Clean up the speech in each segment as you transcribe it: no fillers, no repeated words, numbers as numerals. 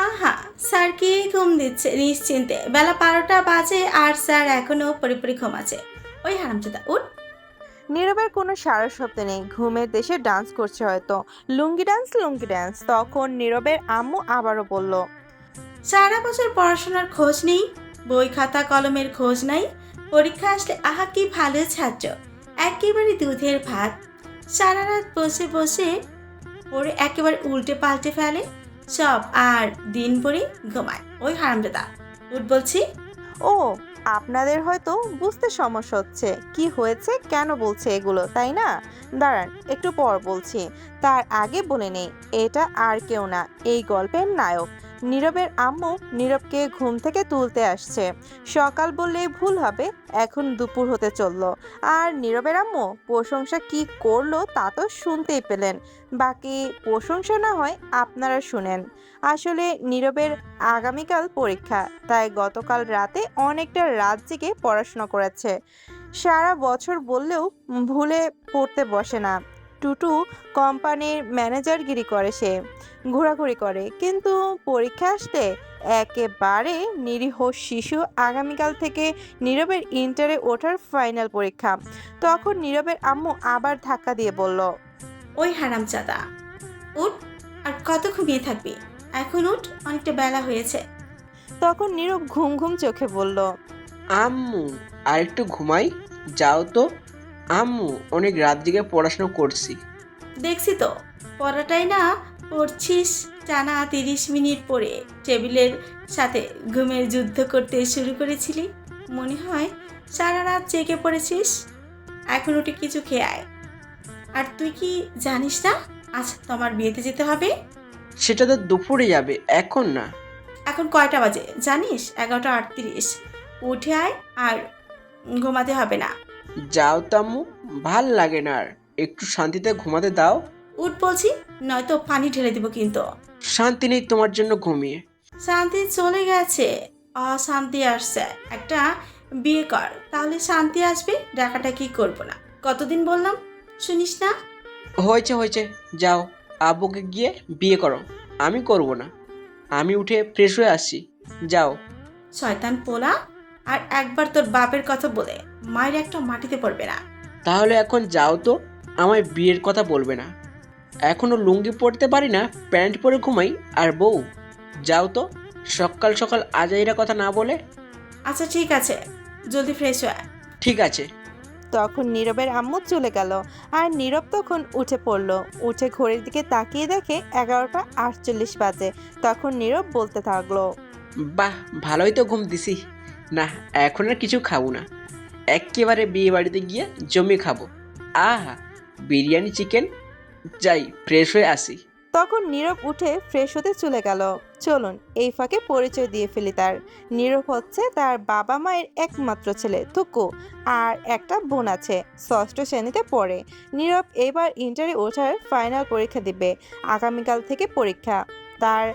আহা! স্যার কি ঘুম দিচ্ছে নিশ্চিন্তে। বেলা ১২টা বাজে আর স্যার এখনো পড়ে ঘুমাচ্ছে। ওই হারামজাদা উঠ! নীরবের কোনো সারা শব্দ নেই, ঘুমের দেশে ডান্স করছে হয়তো। লুঙ্গি ডান্স, লুঙ্গি ডান্স। তখন নীরবের আম্মু আবারও বলল, সারা বছর পড়াশোনার খোঁজ নেই, বই খাতা কলমের খোঁজ নাই। পরীক্ষা আসলে আহা কি ভালো ছাত্র, একেবারে দুধের ভাত। সারা রাত বসে বসে পড়ে একেবারে উল্টে পাল্টে ফেলে সব, আর দিন ভরে ঘুমায়। ওই হারামজাদা উঠ বলছি! ও, আপনাদের হয়তো বুঝতে সমস্যা হচ্ছে কি হয়েছে, কেন বলছে এগুলো, তাই না? দাঁড়ান, একটু পর বলছি। তার আগে বলে নেই, এটা আর কেউ না, এই গল্পের নায়ক। নীরবের আম্মু নীরবকে ঘুম থেকে তুলতে আসছে। সকাল বললেই ভুল হবে, এখন দুপুর হতে চললো। আর নীরবের আম্মু প্রশংসা কি করলো তা তো শুনতেই পেলেন। বাকি প্রশংসা না হয় আপনারা শুনেন। আসলে নীরবের আগামীকাল পরীক্ষা, তাই গতকাল রাতে অনেকটা রাত জেগে পড়াশোনা করেছে। সারা বছর বললেও ভুলে পড়তে বসে না। টুটু কোম্পানির ম্যানেজারগিরি করে সে, ঘোরাঘুরি করে, কিন্তু পরীক্ষা আসতে একেবারে নিরীহ শিশু। আগামীকাল থেকে নীরবের ইন্টারে ওঠার ফাইনাল পরীক্ষা। তখন নীরবের আম্মু আবার ধাক্কা দিয়ে বলল, ওই হারামজাদা উঠ! আর কত ঘুমিয়ে থাকবি? এখন উঠ, অনেকটা বেলা হয়েছে। তখন নীরব ঘুম ঘুম চোখে বলল, আম্মু, আর একটু ঘুমাই। যাও তো। আম্মু, অনেক রাত জেগে পড়াশোনা করছি। দেখছি তো, পড়াটাই না পড়ছিস। টানা 30 মিনিট পরে টেবিলের সাথে ঘুমের যুদ্ধ করতে শুরু করেছিলি। মনে হয় সারা রাত জেগে পড়েছিস। এখন উঠে কিছু খেয়ে আয়। আর তুই কি জানিস না আজ তোমার বিয়েতে যেতে হবে? সেটা তো দুপুরে যাবে, এখন না। এখন কয়টা বাজে জানিস? 11টা 38। উঠে আয়, আর ঘুমাতে হবে না। যাও তো আম্মু, ভাল লাগে না আর। একটু শান্তিতে ঘুমাতে দাও। উঠ বলছি, নয়তো পানি ঢেলে দিব কিন্তু। শান্তি নেই তোমার জন্য ঘুমিয়ে। শান্তি চলে গেছে, অশান্তি আসছে। একটা বিয়ে কর, তাহলে শান্তি আসবে। ডাকাটাকি করবো না। কতদিন বললাম, শুনিস না? হয়েছে হয়েছে, যাও। আব্বুকে গিয়ে বিয়ে করো। আমি করব না। আমি উঠে ফ্রেশ হয়ে আসছি। যাও। শয়তান পোলা! আর একবার তোর বাপের কথা বলে মায়ের একটা মাটিতে পড়বে না। তাহলে এখন যাও তো। আমায় বিয়ের কথা বলবে না। এখনো লুঙ্গি পরতে পারি না, প্যান্ট পরে ঘুমাই। আর বউ, যাও তো। সকাল সকাল আজাইরা কথা না বলে। আচ্ছা ঠিক আছে, জলদি ফ্রেশ হয়ে আয়। ঠিক আছে। তখন নীরবের আম্মু চলে গেল। আর নীরব তখন উঠে পড়ল। উঠে ঘড়ির দিকে তাকিয়ে দেখে 11টা 48 বাজে। তখন নীরব বলতে থাকলো, বাহ, ভালোই তো ঘুম দিছি। না, এখন আর কিছু খাবো না। একেবারে বিয়ে বাড়িতে গিয়ে জমি খাবো। আহা, বিরিয়ানি চিকেন। যাই, ফ্রেশ হয়ে আসি। তখন নীরব উঠে ফ্রেশ হতে চলে গেল। চলুন এই ফাঁকে পরিচয় দিয়ে ফেলি তার। নীরব হচ্ছে তার বাবা মায়ের একমাত্র ছেলে থুকু। আর একটা বোন আছে, ষষ্ঠ শ্রেণীতে পড়ে। নীরব এবার ইন্টারে ওঠার ফাইনাল পরীক্ষা দিবে। আগামীকাল থেকে পরীক্ষা। তার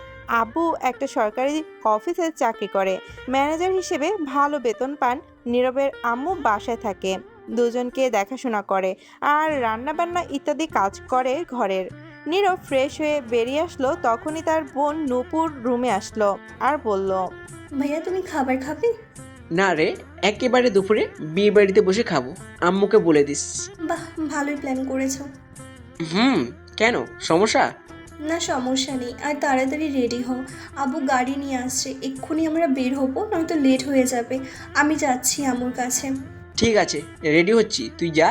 আব্বু একটা সরকারি অফিসে চাকরি করে, ম্যানেজার হিসেবে ভালো বেতন পান। নীরবের আম্মু বাসায় থাকে, দুজনকে দেখাশোনা করে আর রান্নাবান্না ইত্যাদি কাজ করে ঘরের। নীরব ফ্রেশ হয়ে বেরিয়ে আসলো, তখনই তার বোন নূপুর রুমে আসলো আর বলল, ভাইয়া তুমি খাবার খাবে? না রে, একেবারে দুপুরে বিয়ে বাড়িতে বসে খাবো। আম্মুকে বলে দিস। বাহ, ভালোই প্ল্যান করেছো। হুম। কেন, সমস্যা? না সমস্যা নেই, আর তাড়াতাড়ি রেডি হও। আব্বু গাড়ি নিয়ে আসছে, এক্ষুনি আমরা বের হবো, নয়তো লেট হয়ে যাবে। আমি যাচ্ছি আম্মুর কাছে। ঠিক আছে, রেডি হচ্ছি, তুই যা।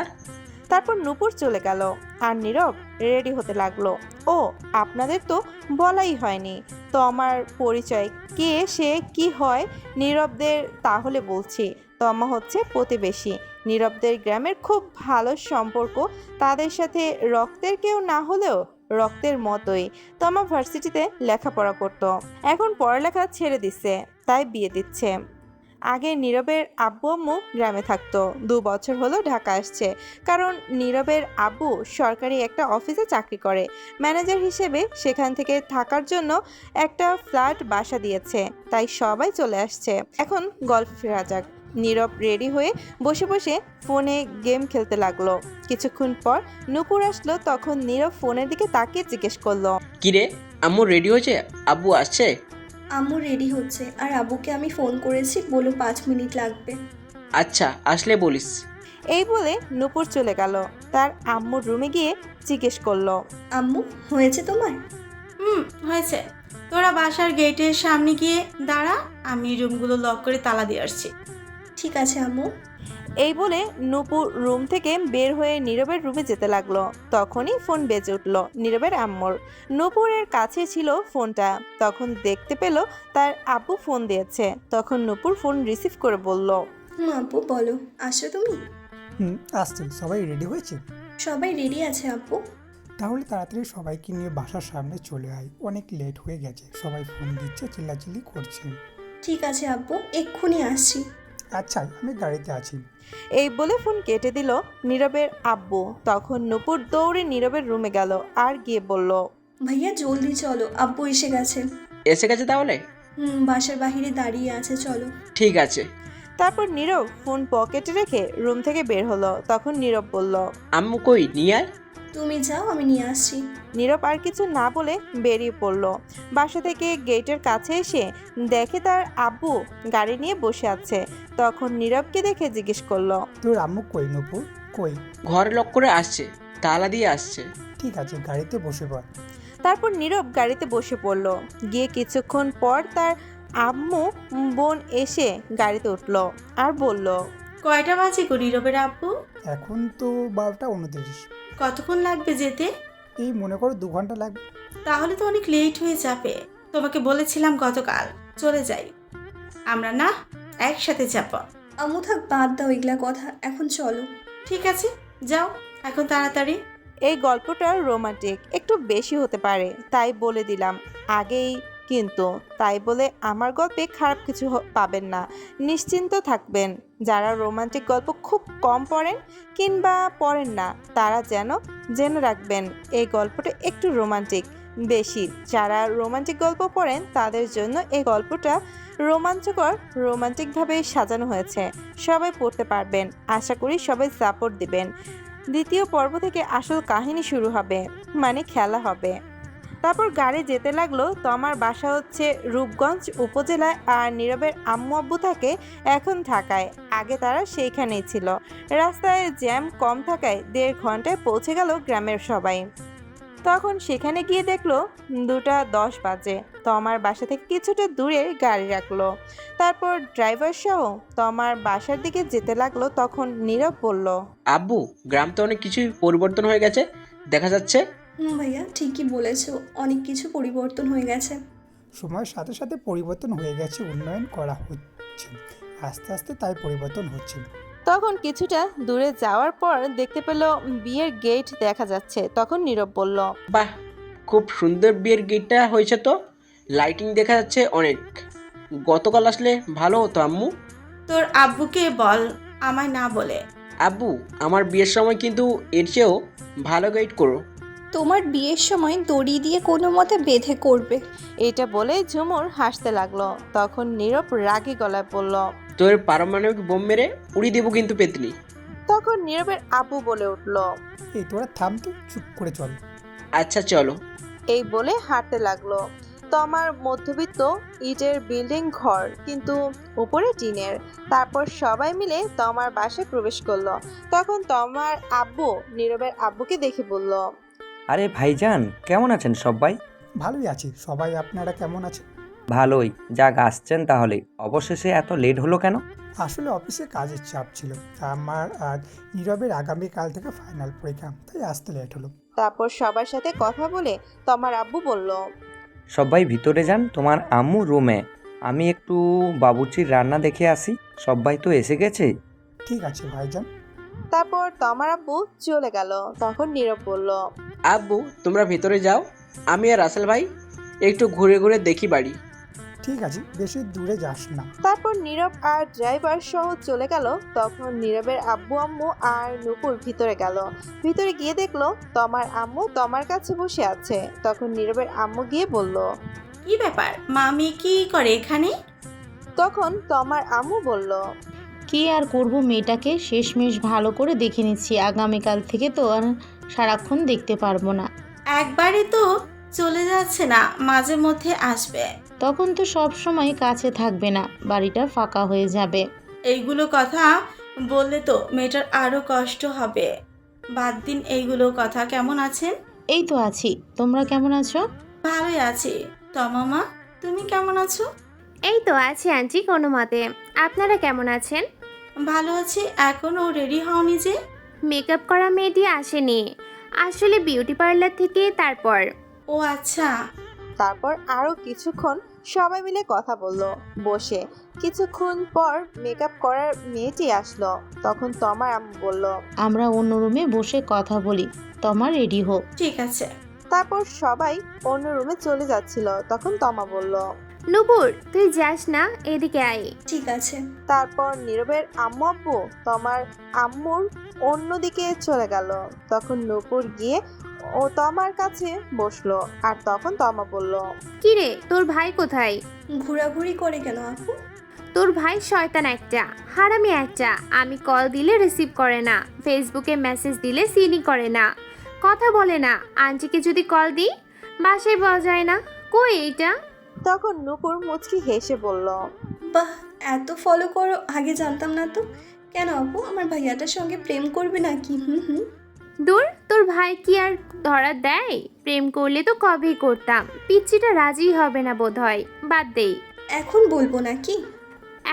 তারপর নূপুর চলে গেল। আর নীরব রেডি হতে লাগলো। ও, আপনাদের তো বলাই হয়নি তো আমার পরিচয়, কে সে কি হয় নীরবদের। তাহলে বলছি, তমা হচ্ছে প্রতিবেশী। নীরবদের গ্রামের খুব ভালো সম্পর্ক তাদের সাথে, রক্তের কেউ না হলেও রক্তের মতোই। তমা ভার্সিটিতে লেখাপড়া করত, এখন পড়ালেখা ছেড়ে দিচ্ছে, তাই বিয়ে দিচ্ছে। আগে নীরবের আব্বু আম্মু গ্রামে থাকতো, 2 বছর হলো ঢাকা আসছে। কারণ নীরবের আব্বু সরকারি একটা অফিসে চাকরি করে, ম্যানেজার হিসেবে। সেখান থেকে থাকার জন্য একটা ফ্ল্যাট বাসা দিয়েছে, তাই সবাই চলে আসছে। এখন গল্প ফেরা যাক। নীরব রেডি হয়ে বসে বসে ফোনে গেম খেলতে লাগলো। কিছুক্ষণ পর নূপুর আসলো, তখন নীরব ফোনের দিকে তাকিয়ে জিজ্ঞেস করলো, কিরে আম্মু রেডি হয়েছে? আব্বু আসছে? আম্মু রেডি হচ্ছে, আর আব্বুকে আমি ফোন করেছি, বলো 5 মিনিট লাগবে। আচ্ছা আসলে বলিস। এই বলে নূপুর চলে গেল। তার আম্মুর রুমে গিয়ে জিজ্ঞেস করলো, আম্মু হয়েছে তোমার? হয়েছে। তোরা বাসার গেটের সামনে গিয়ে দাঁড়া, আমি রুমগুলো লক করে তালা দিয়ে আসছি। ঠিক আছে আম্মু। এই বলে নূপুর রুম থেকে বের হয়ে নীরবের রুমে যেতে লাগলো। তখনই ফোন বেজে উঠল নীরবের আম্মুর। নূপুরের কাছে ছিল ফোনটা। তখন দেখতে পেল তার আব্বু ফোন দিয়েছে। তখন নূপুর ফোন রিসিভ করে বলল, আব্বু বলো, আসো তুমি? আসছে। সবাই রেডি হয়েছে? সবাই রেডি আছে আব্বু। তাহলে তাড়াতাড়ি সবাইকে নিয়ে বাসার সামনে চলে আয়, অনেক লেট হয়ে গেছে। সবাই ফোন দিচ্ছে, চিল্লাচিল্লি করছে। ঠিক আছে আব্বু, এক্ষুনি আসছি। আচ্ছা আমি গাড়িতে আছি। এই বলে ফোন কেটে দিল নীরবের আব্বু। তখন নূপুর দৌড়ে নীরবের রুমে গেল আর গিয়ে বলল, ভাইয়া জলদি চলো, আব্বু এসে গেছে। এসে গেছে তাহলে? বাসার বাহিরে দাঁড়িয়ে আছে, চলো। ঠিক আছে। তারপর নীরব ফোন পকেটে রেখে রুম থেকে বের হলো। তখন নীরব বলল, আম্মু কই, নিয়ে আয়। তুমি যাও, আমি নিয়ে আসছি। নীরব আর কিছু না বলে বেরিয়ে পড়ল। বাসা থেকে গেটের কাছে এসে দেখে তার আব্বু গাড়ি নিয়ে বসে আছে। তখন নীরবকে দেখে জিজ্ঞেস করলো, তোর আম্মু কই নূপুর, কই? ঘরে লক করে আসছে, তালা দিয়ে আসছে। ঠিক আছে গাড়িতে বসে পড়। তারপর নীরব গাড়িতে বসে পড়ল। গিয়ে কিছুক্ষণ পর তার আম্মু বোন এসে গাড়িতে উঠলো আর বলল, কয়টা বাজে গো নীরবের আব্বু? এখন তো 12:29। কতক্ষণ লাগবে যেতে? এই মনে করো 2 ঘন্টা লাগবে। তাহলে তো অনেক লেট হয়ে যাবে। তোমাকে বলেছিলাম গতকাল চলে যাই আমরা, না একসাথে যাব। আম্মু থাক, বাদ দাও এগুলা কথা, এখন চলো। ঠিক আছে যাও এখন তাড়াতাড়ি। এই গল্পটা রোমান্টিক একটু বেশি হতে পারে, তাই বলে দিলাম আগেই। কিন্তু তাই বলে আমার গল্পে খারাপ কিছু পাবেন না, নিশ্চিন্ত থাকবেন। যারা রোমান্টিক গল্প খুব কম পড়েন কিংবা পড়েন না, তারা যেন জেনে রাখবেন এই গল্পটা একটু রোমান্টিক বেশি। যারা রোমান্টিক গল্প পড়েন তাদের জন্য এই গল্পটা রোমান্টিকভাবে সাজানো হয়েছে। সবাই পড়তে পারবেন, আশা করি সবাই সাপোর্ট দিবেন। দ্বিতীয় পর্ব থেকে আসল কাহিনী শুরু হবে, মানে খেলা হবে। তারপর গাড়ি যেতে লাগলো। তমার বাসা হচ্ছে রূপগঞ্জ উপজেলায়, আর নীরবের আম্মু আব্বু থাকে এখন ঢাকায়। আগে তারা সেইখানেই ছিল। রাস্তায় জ্যাম কম থাকায় 1.5 ঘন্টায় পৌঁছে গেল গ্রামের সবাই। তখন সেখানে গিয়ে দেখলো 2:10 বাজে। তমার বাসা থেকে কিছুটা দূরে গাড়ি রাখলো। তারপর ড্রাইভার সহ তমার বাসার দিকে যেতে লাগলো। তখন নীরব বলল, আব্বু গ্রাম তো অনেক কিছুই পরিবর্তন হয়ে গেছে দেখা যাচ্ছে। ভাইয়া ঠিকই বলেছো, অনেক কিছু পরিবর্তন হয়ে গেছে। সময়ের সাথে সাথে পরিবর্তন হয়ে গেছে, উন্নয়ন করা হচ্ছে আস্তে আস্তে, তাই পরিবর্তন হচ্ছে। তখন কিছুটা দূরে যাওয়ার পর দেখতে পেল বিয়ের গেট দেখা যাচ্ছে। তখন নীরব বলল, বাহ, খুব সুন্দর বিয়ের গেটটা হয়েছে তো। লাইটিং দেখা যাচ্ছে অনেক। গতকাল আসলে ভালো হতো আম্মু। তোর আব্বুকে বল আমায় না বলে। আব্বু আমার বিয়ের সময় কিন্তু এর চেয়েও ভালো গাইড করো। তোমার বিয়ের সময় দড়ি দিয়ে কোনো মতে বেঁধে করবে। এটা বলে ঝুমুর হাসতে লাগলো। তখন নীরব রাগী গলায় বলল, তোর পারমাণবিক বোম মেরে উড়িয়ে দেবো কিন্তু পেতনি। তখন নীরবের আব্বু বলে উঠল, এই তোরা থাম তো, চুপ করে চল। আচ্ছা চলো। এই বলে হাঁটতে লাগলো। তমার মধ্যবিত্ত ইটের বিল্ডিং ঘর, কিন্তু উপরে টিনের। তারপর সবাই মিলে তমার বাসায় প্রবেশ করলো। তখন তমার আব্বু নীরবের আব্বুকে দেখে বলল, আরে ভাইজান, কেমন আছেন সবাই? ভালোই আছি। সবাই আপনারা কেমন আছেন? ভালোই। যাক আসছেন তাহলে। অবশেষে এত লেট হলো কেন? আসলে অফিসে কাজের চাপ ছিল। আমার আর নীরবের আগামীকাল থেকে ফাইনাল পরীক্ষা, তাই আসতে লেট হলো। তারপর সবার সাথে কথা বলে তমার আব্বু বলল, সবাই ভিতরে যান, তোমার আম্মু রুমে। আমি একটু বাবুর্চির রান্না দেখে আসি। সবাই তো এসে গেছে। ঠিক আছে ভাইজান। তারপর তমার আব্বু চলে গেল। তখন নীরব বলল, আব্বু তোমরা ভেতরে যাও, আমি আর রাসেল ভাই একটু ঘুরে ঘুরে দেখি বাড়ি। ঠিক আছে, বেশি দূরে যাস না। তারপর নীরব আর ড্রাইভার সহ চলে গেল। তখন নীরবের আব্বু আম্মু আর নূপুর ভিতরে গেল। ভিতরে গিয়ে দেখলো তমার আম্মু তমার কাছে বসে আছে। তখন নীরবের আম্মু গিয়ে বলল, কি ব্যাপার, মামি কি করে এখানে? তখন তমার আম্মু বলল, কি আর করব, মেয়েটাকে শেষমেশ ভালো করে দেখে নিচ্ছি। আগামীকাল থেকে তো আর সারাক্ষণ দেখতে পারবো না। একবারই তো চলে যাচ্ছে না, মাঝে মধ্যে আসবে। তখন তো সব সময় কাছে থাকবে না, বাড়িটা ফাঁকা হয়ে যাবে। এইগুলো কথা বললে তো মেয়েটার আরো কষ্ট হবে। বাদ দিন এইগুলো কথা। কেমন আছেন? এই তো আছি, তোমরা কেমন আছো? ভালোই আছি। তমামা, তুমি কেমন আছো? এই তো আছি আন্টি কোনো মতে। আপনারা কেমন আছেন? ভালো আছি। এখনও রেডি হওনি যে? মেকআপ করা মেয়েটি আসেনি, আসলে বিউটি পার্লার থেকে। তারপর ও আচ্ছা। তারপর আরও কিছুক্ষণ সবাই মিলে কথা বলল বসে। কিছুক্ষণ পর মেকআপ করার মেয়েটি আসলো। তখন তমার আম্মু বলল, আমরা অন্য রুমে বসে কথা বলি, তোমার রেডি হোক। ঠিক আছে। তারপর সবাই অন্য রুমে চলে যাচ্ছিল। তখন তমা বলল, নূপুর তুই যাস না, এদিকে আয়। ঠিক আছে। তারপর নীরবের আম্মু আব্বু তমার আম্মুর অন্যদিকে চলে গেল। তখন নূপুর গিয়ে ও তমার কাছে বসলো। আর তখন তমা বলল, কিরে তোর ভাই কোথায়? ঘোরাঘুরি করে কেন আপু? তোর ভাই শয়তান একটা, হারামি একটা। আমি কল দিলে রিসিভ করে না, ফেসবুকে মেসেজ দিলে সিনই করে না, কথা বলে না। আন্টিকে যদি কল দিই বাসায় পাওয়া যায় না। কই এইটা? তখন নূপুর মুচকি হেসে বলল, বাহ, এত ফলো করো, আগে জানতাম না তো। কেন আপু, আমার ভাইয়াটার সঙ্গে প্রেম করবে নাকি? হুম। দূর, তোর ভাই কি আর ধরা দেয়? প্রেম করলে তো কবেই করতাম। পিচ্চিটা রাজি হবে না বোধহয়, বাদ দেই। এখন বলবো নাকি?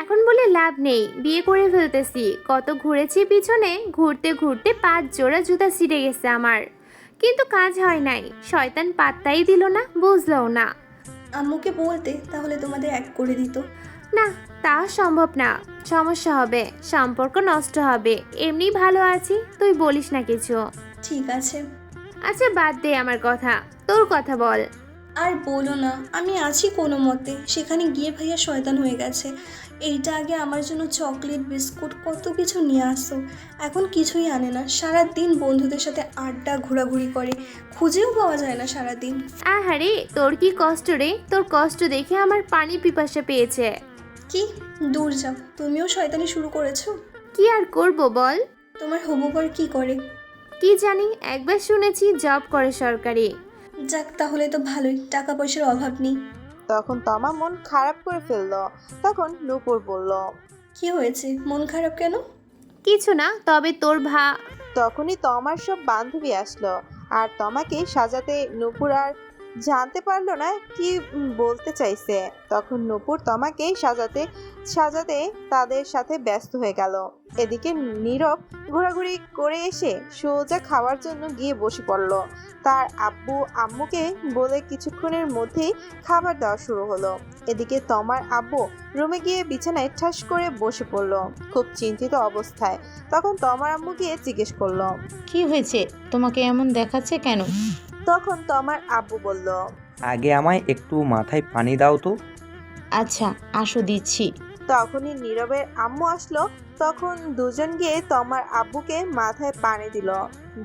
এখন বলে লাভ নেই, বিয়ে করে ফেলতেছি। কত ঘুরেছি পিছনে, ঘুরতে ঘুরতে 5 জোড়া জুতা ছিঁড়ে গেছে আমার, কিন্তু কাজ হয় নাই। শয়তান পাত্তাই দিল না, বুঝলও না। আম্মুকে বলতে, তাহলে তোমাদের এক করে দিত। না, তা সম্ভব না, সমস্যা হবে, সম্পর্ক নষ্ট হবে। এমনি ভালো আছি, তুই বলিস না কিছু। ঠিক আছে। আচ্ছা বাদ দে আমার কথা, তোর কথা বল। আর বলো না, আমি আছি কোনো মতে। সেখানে গিয়ে ভাইয়া শয়তান হয়ে গেছে। এইটা আগে আমার জন্য চকলেট বিস্কুট কত কিছু নিয়ে আসতো, এখন কিছুই আনে না। সারা দিন বন্ধুদের সাথে আড্ডা ঘোরাঘুরি করে, খুঁজেও পাওয়া যায় না সারাদিন। আহারে তোর কি কষ্ট রে, তোর কষ্ট দেখে আমার পানি পিপাসা পেয়েছে। কি দূর যাও, তুমিও শয়তানি শুরু করেছো? কি আর করব বল। তোমার হবু বর কি করে? কি জানি, একবার শুনেছি জব করে সরকারি। যাক, তাহলে তো ভালোই, টাকা পয়সার অভাব নেই। তখন তমা মন খারাপ করে ফেলল। তখন নূপুর বলল, কি হয়েছে, মন খারাপ কেন? কিছু না, তবে তোর তখনই তমার সব বান্ধবী আসলো। আর তমাকে সাজাতে নূপুর আর জানতে পারলো না কি বলতে চাইছে। তখন নূপুর তমাকে সাজাতে সাজাতে তাদের সাথে ব্যস্ত হয়ে গেল। এদিকে নীরব ঘোরাঘুরি করে এসে সোজা খাওয়ার জন্য গিয়ে বসে পড়ল। তার আব্বু আম্মুকে বলে কিছুক্ষণের মধ্যেই খাবার দেওয়া শুরু হলো। এদিকে তমার আব্বু রুমে গিয়ে বিছানায় ঠাস করে বসে পড়ল, খুব চিন্তিত অবস্থায়। তখন তমার আম্মু গিয়ে জিজ্ঞেস করলো, কি হয়েছে, তোমাকে এমন দেখাচ্ছে কেন? তখন তমার আব্বু বলল, আগে আমায় একটু মাথায় পানি দাও তো। আচ্ছা আসো, দিচ্ছি। তখনই নীরবের আম্মু আসলো। তখন দুজন গিয়ে তমার আব্বুকে মাথায় পানি দিল,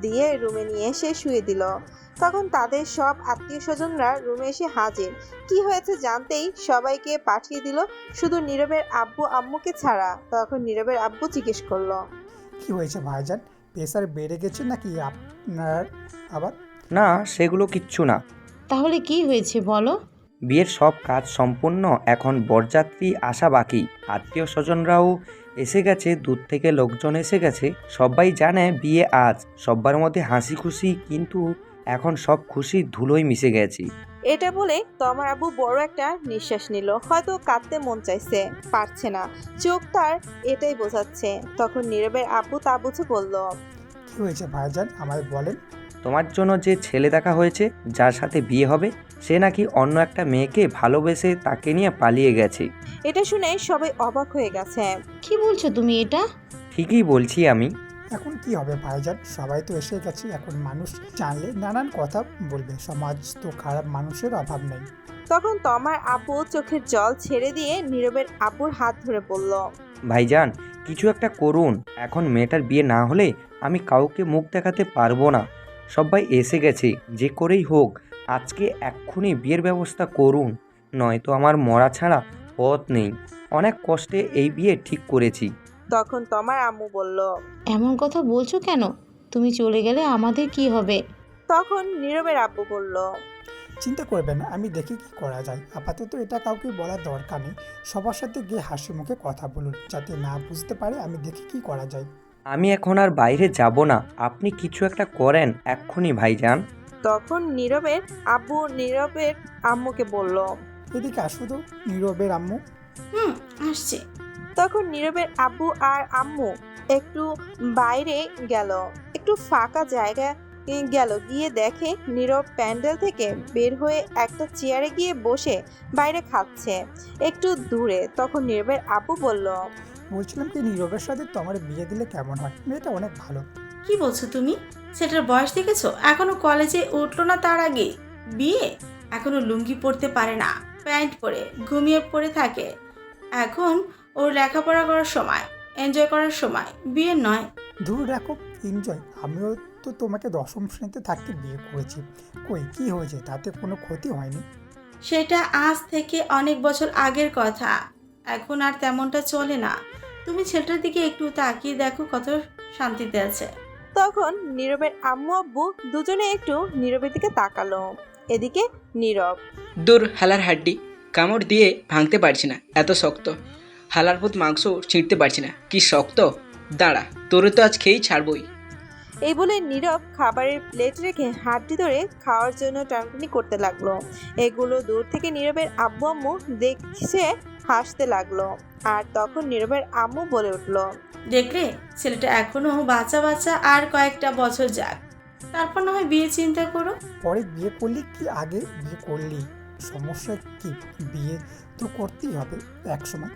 দিয়ে রুমে নিয়ে এসে শুয়ে দিল। তখন তাদের সব আত্মীয় স্বজনরা রুমে এসে হাজির। কি হয়েছে জানতেই সবাইকে পাঠিয়ে দিল, শুধু নীরবের আব্বু আম্মুকে ছাড়া। তখন নীরবের আব্বু জিজ্ঞেস করলো, কি হয়েছে ভাইজান? প্রেশার বেড়ে গেছে নাকি আপনার আবার? না, সেগুলো কিচ্ছু না। তাহলে কি হয়েছে বলো? বিয়ের সব কাজ সম্পূর্ণ, এখন বরযাত্রী আসা বাকি। আত্মীয় স্বজনরাও এসে গেছে, দূর থেকে লোকজন এসে গেছে। সবাই জানে বিয়ে আজ, সবার মধ্যে হাসি খুশি, কিন্তু এখন সব খুশি ধুলোয় মিশে গেছি। এটা বলে তমার আব্বু বড় একটা নিঃশ্বাস নিল। হয়তো কাঁদতে মন চাইছে, পারছে না, চোখ তার এটাই বোঝাচ্ছে। তখন নীরবের আব্বু তা বুঝে বলল, কি হয়েছে ভাইজান, আমায় বলেন। তোমার জন্য যে ছেলে দেখা হয়েছে, যার সাথে বিয়ে হবে, সে নাকি অন্য একটা মেয়েকে ভালোবেসে তাকে নিয়ে পালিয়ে গেছে। এটা শুনে সবাই অবাক হয়ে গেছে। কি বলছো তুমি এটা? ঠিকই বলছি আমি। এখন কি হবে ভাইজান, সবাই তো এসে গেছে, এখন মানুষ জানলে নানান কথা বলবে। সমাজ তো খারাপ মানুষের অভাব নেই। তখন তমার আব্বু চোখের জল ছেড়ে দিয়ে নীরবের আব্বুর হাত ধরে বলল, ভাইজান কিছু একটা করুন, এখন মেয়েটার বিয়ে না হলে আমি কাউকে মুখ দেখাতে পারবো না। সবাই এসে গেছে, যে করেই হোক আজকে এক্ষুনি বিয়ের ব্যবস্থা করুন, নয়তো আমার মরা ছাড়া পথ নেই। অনেক কষ্টে এই বিয়ে ঠিক করেছি। তখন তোমার আম্মু বলল। এমন কথা বলছো কেন? তুমি চলে গেলে আমাদের কি হবে? তখন নীরবের আব্বু বলল। চিন্তা করবেন না, আমি দেখি কি করা যায়। আপাতত এটা কাউকে বলার দরকার নেই। সবার সাথে গিয়ে হাসি মুখে কথা বলুন, যাতে না বুঝতে পারে। আমি দেখি কি করা যায়। আমি এখন আর বাইরে যাব না, আপনি কিছু একটা করেন এক্ষুনি ভাইজান। তখন নীরবের আব্বু নীরবের আম্মুকে বলল। এদিকে আসো তো নীরবের আম্মু। আসছে। তখন নীরবের আব্বু আর আম্মু একটু বাইরে গেল, একটু ফাঁকা জায়গায় গেল, গিয়ে দেখে নীরব প্যান্ডেল থেকে বের হয়ে একটা চেয়ারে গিয়ে বসে বাইরে খাচ্ছে একটু দূরে। তখন নীরবের আব্বু বলল। বলছিলাম কি, নীরবের সাথে তোমার বিয়ে দিলে কেমন হয়? মেয়েটা অনেক ভালো। কি বলছো তুমি? সেটার বয়স দেখেছো? এখনো কলেজে উঠলো না, তার আগে বিয়ে? এখনো লুঙ্গি পরতে পারে না, প্যান্ট পরে ঘুমিয়ে পড়ে থাকে। এখন ওর লেখাপড়া করার সময়, এনজয় করার সময়, বিয়ে নয়। দূর রাখো এনজয়। আমিও তো তোমাকে 10ম শ্রেণীতে থাকতে বিয়ে করেছি। কই কি হয়েছে? তাতে কোনো ক্ষতি হয়নি। সেটা আজ থেকে অনেক বছর আগের কথা। এখন আর তেমনটা চলে না। তুমি ছেলেটার দিকে একটু তাকিয়ে দেখো, কত শান্তিতে আছে। তখন নীরবের আম্মু আব্বু দুজনে একটু নীরবের দিকে তাকালো। এদিকে নীরব। দূর হালার হাড্ডি, কামড় দিয়ে ভাঙতে পারছি না, এত শক্ত। হালার ভূত মাংস ছিঁড়তে পারছি না, কি শক্ত। দাঁড়া, তোরে তো আজ খেয়েই ছাড়বই। এই বলে নীরব খাবারের প্লেট রেখে হাড্ডি ধরে খাওয়ার জন্য টানাটানি করতে লাগলো। এগুলো দূর থেকে নীরবের আব্বু আম্মু দেখছে, হাসতে লাগলো। আর তখন নীরবের আম্মু বলে উঠলো। দেখলে, ছেলেটা এখনো বাচ্চা বাচ্চা, আর কয়েকটা বছর যাক, তারপর না হয় বিয়ে চিন্তা করো। পরে বিয়ে করলি কি আগে বিয়ে করলি? সমস্যা কি? বিয়ে তো করতেই হবে একসময়।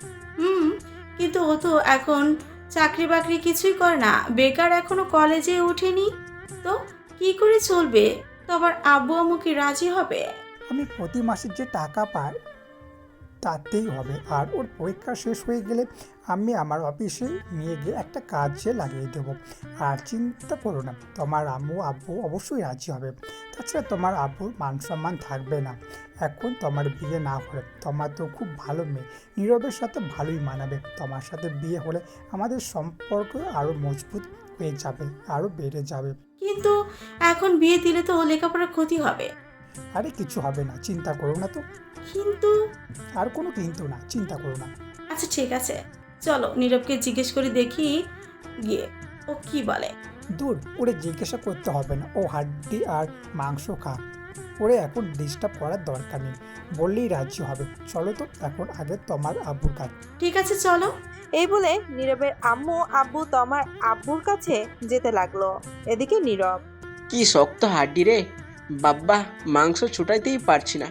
কিন্তু ও তো এখন চাকরি বাকরি কিছুই করে না, বেকার, এখনো কলেজে ওঠেনি। তো কি করে চলবে? তো আবার আব্বু আম্মু কি রাজি হবে? আমি প্রতি মাসে যে টাকা পাই তাতেই হবে। আর ওর পরীক্ষা শেষ হয়ে গেলে আমি আমার অফিসে নিয়ে গিয়ে একটা কাজে লাগিয়ে দেবো। আর চিন্তা করো না, তোমার আম্মু আব্বু অবশ্যই রাজি হবে। তাছাড়া তোমার আব্বুর মান সম্মান থাকবে না এখন তোমার বিয়ে না হলে। তোমার তো খুব ভালো মেয়ে, নীরবের সাথে ভালোই মানাবে। তোমার সাথে বিয়ে হলে আমাদের সম্পর্ক আরও মজবুত হয়ে যাবে, আরও বেড়ে যাবে। কিন্তু এখন বিয়ে দিলে তো লেখাপড়ার ক্ষতি হবে। আরে কিছু হবে না, চিন্তা করো না তো। কিন্তু আর কোনো কিন্তু না, চিন্তা করো না। আচ্ছা ঠিক আছে, চলো নীরবকে জিজ্ঞেস করে দেখি গিয়ে ও কি বলে। দূর, ওরে জিজ্ঞাসা করতে হবে না। ও হাড্ডি আর মাংস খা, ওরে এখন ডিস্টার্ব করার দরকার নেই। বললেই রাজি হবে। চলো তো এখন আগে তোমার আব্বুর কাছে। ঠিক আছে চলো। এই বলে নীরবের আম্মু আব্বু তোমার আব্বুর কাছে যেতে লাগলো। এদিকে নীরব। কি শক্ত হাড্ডি রে বাব্বা, মাংস ছুটাইতেই পারছি না।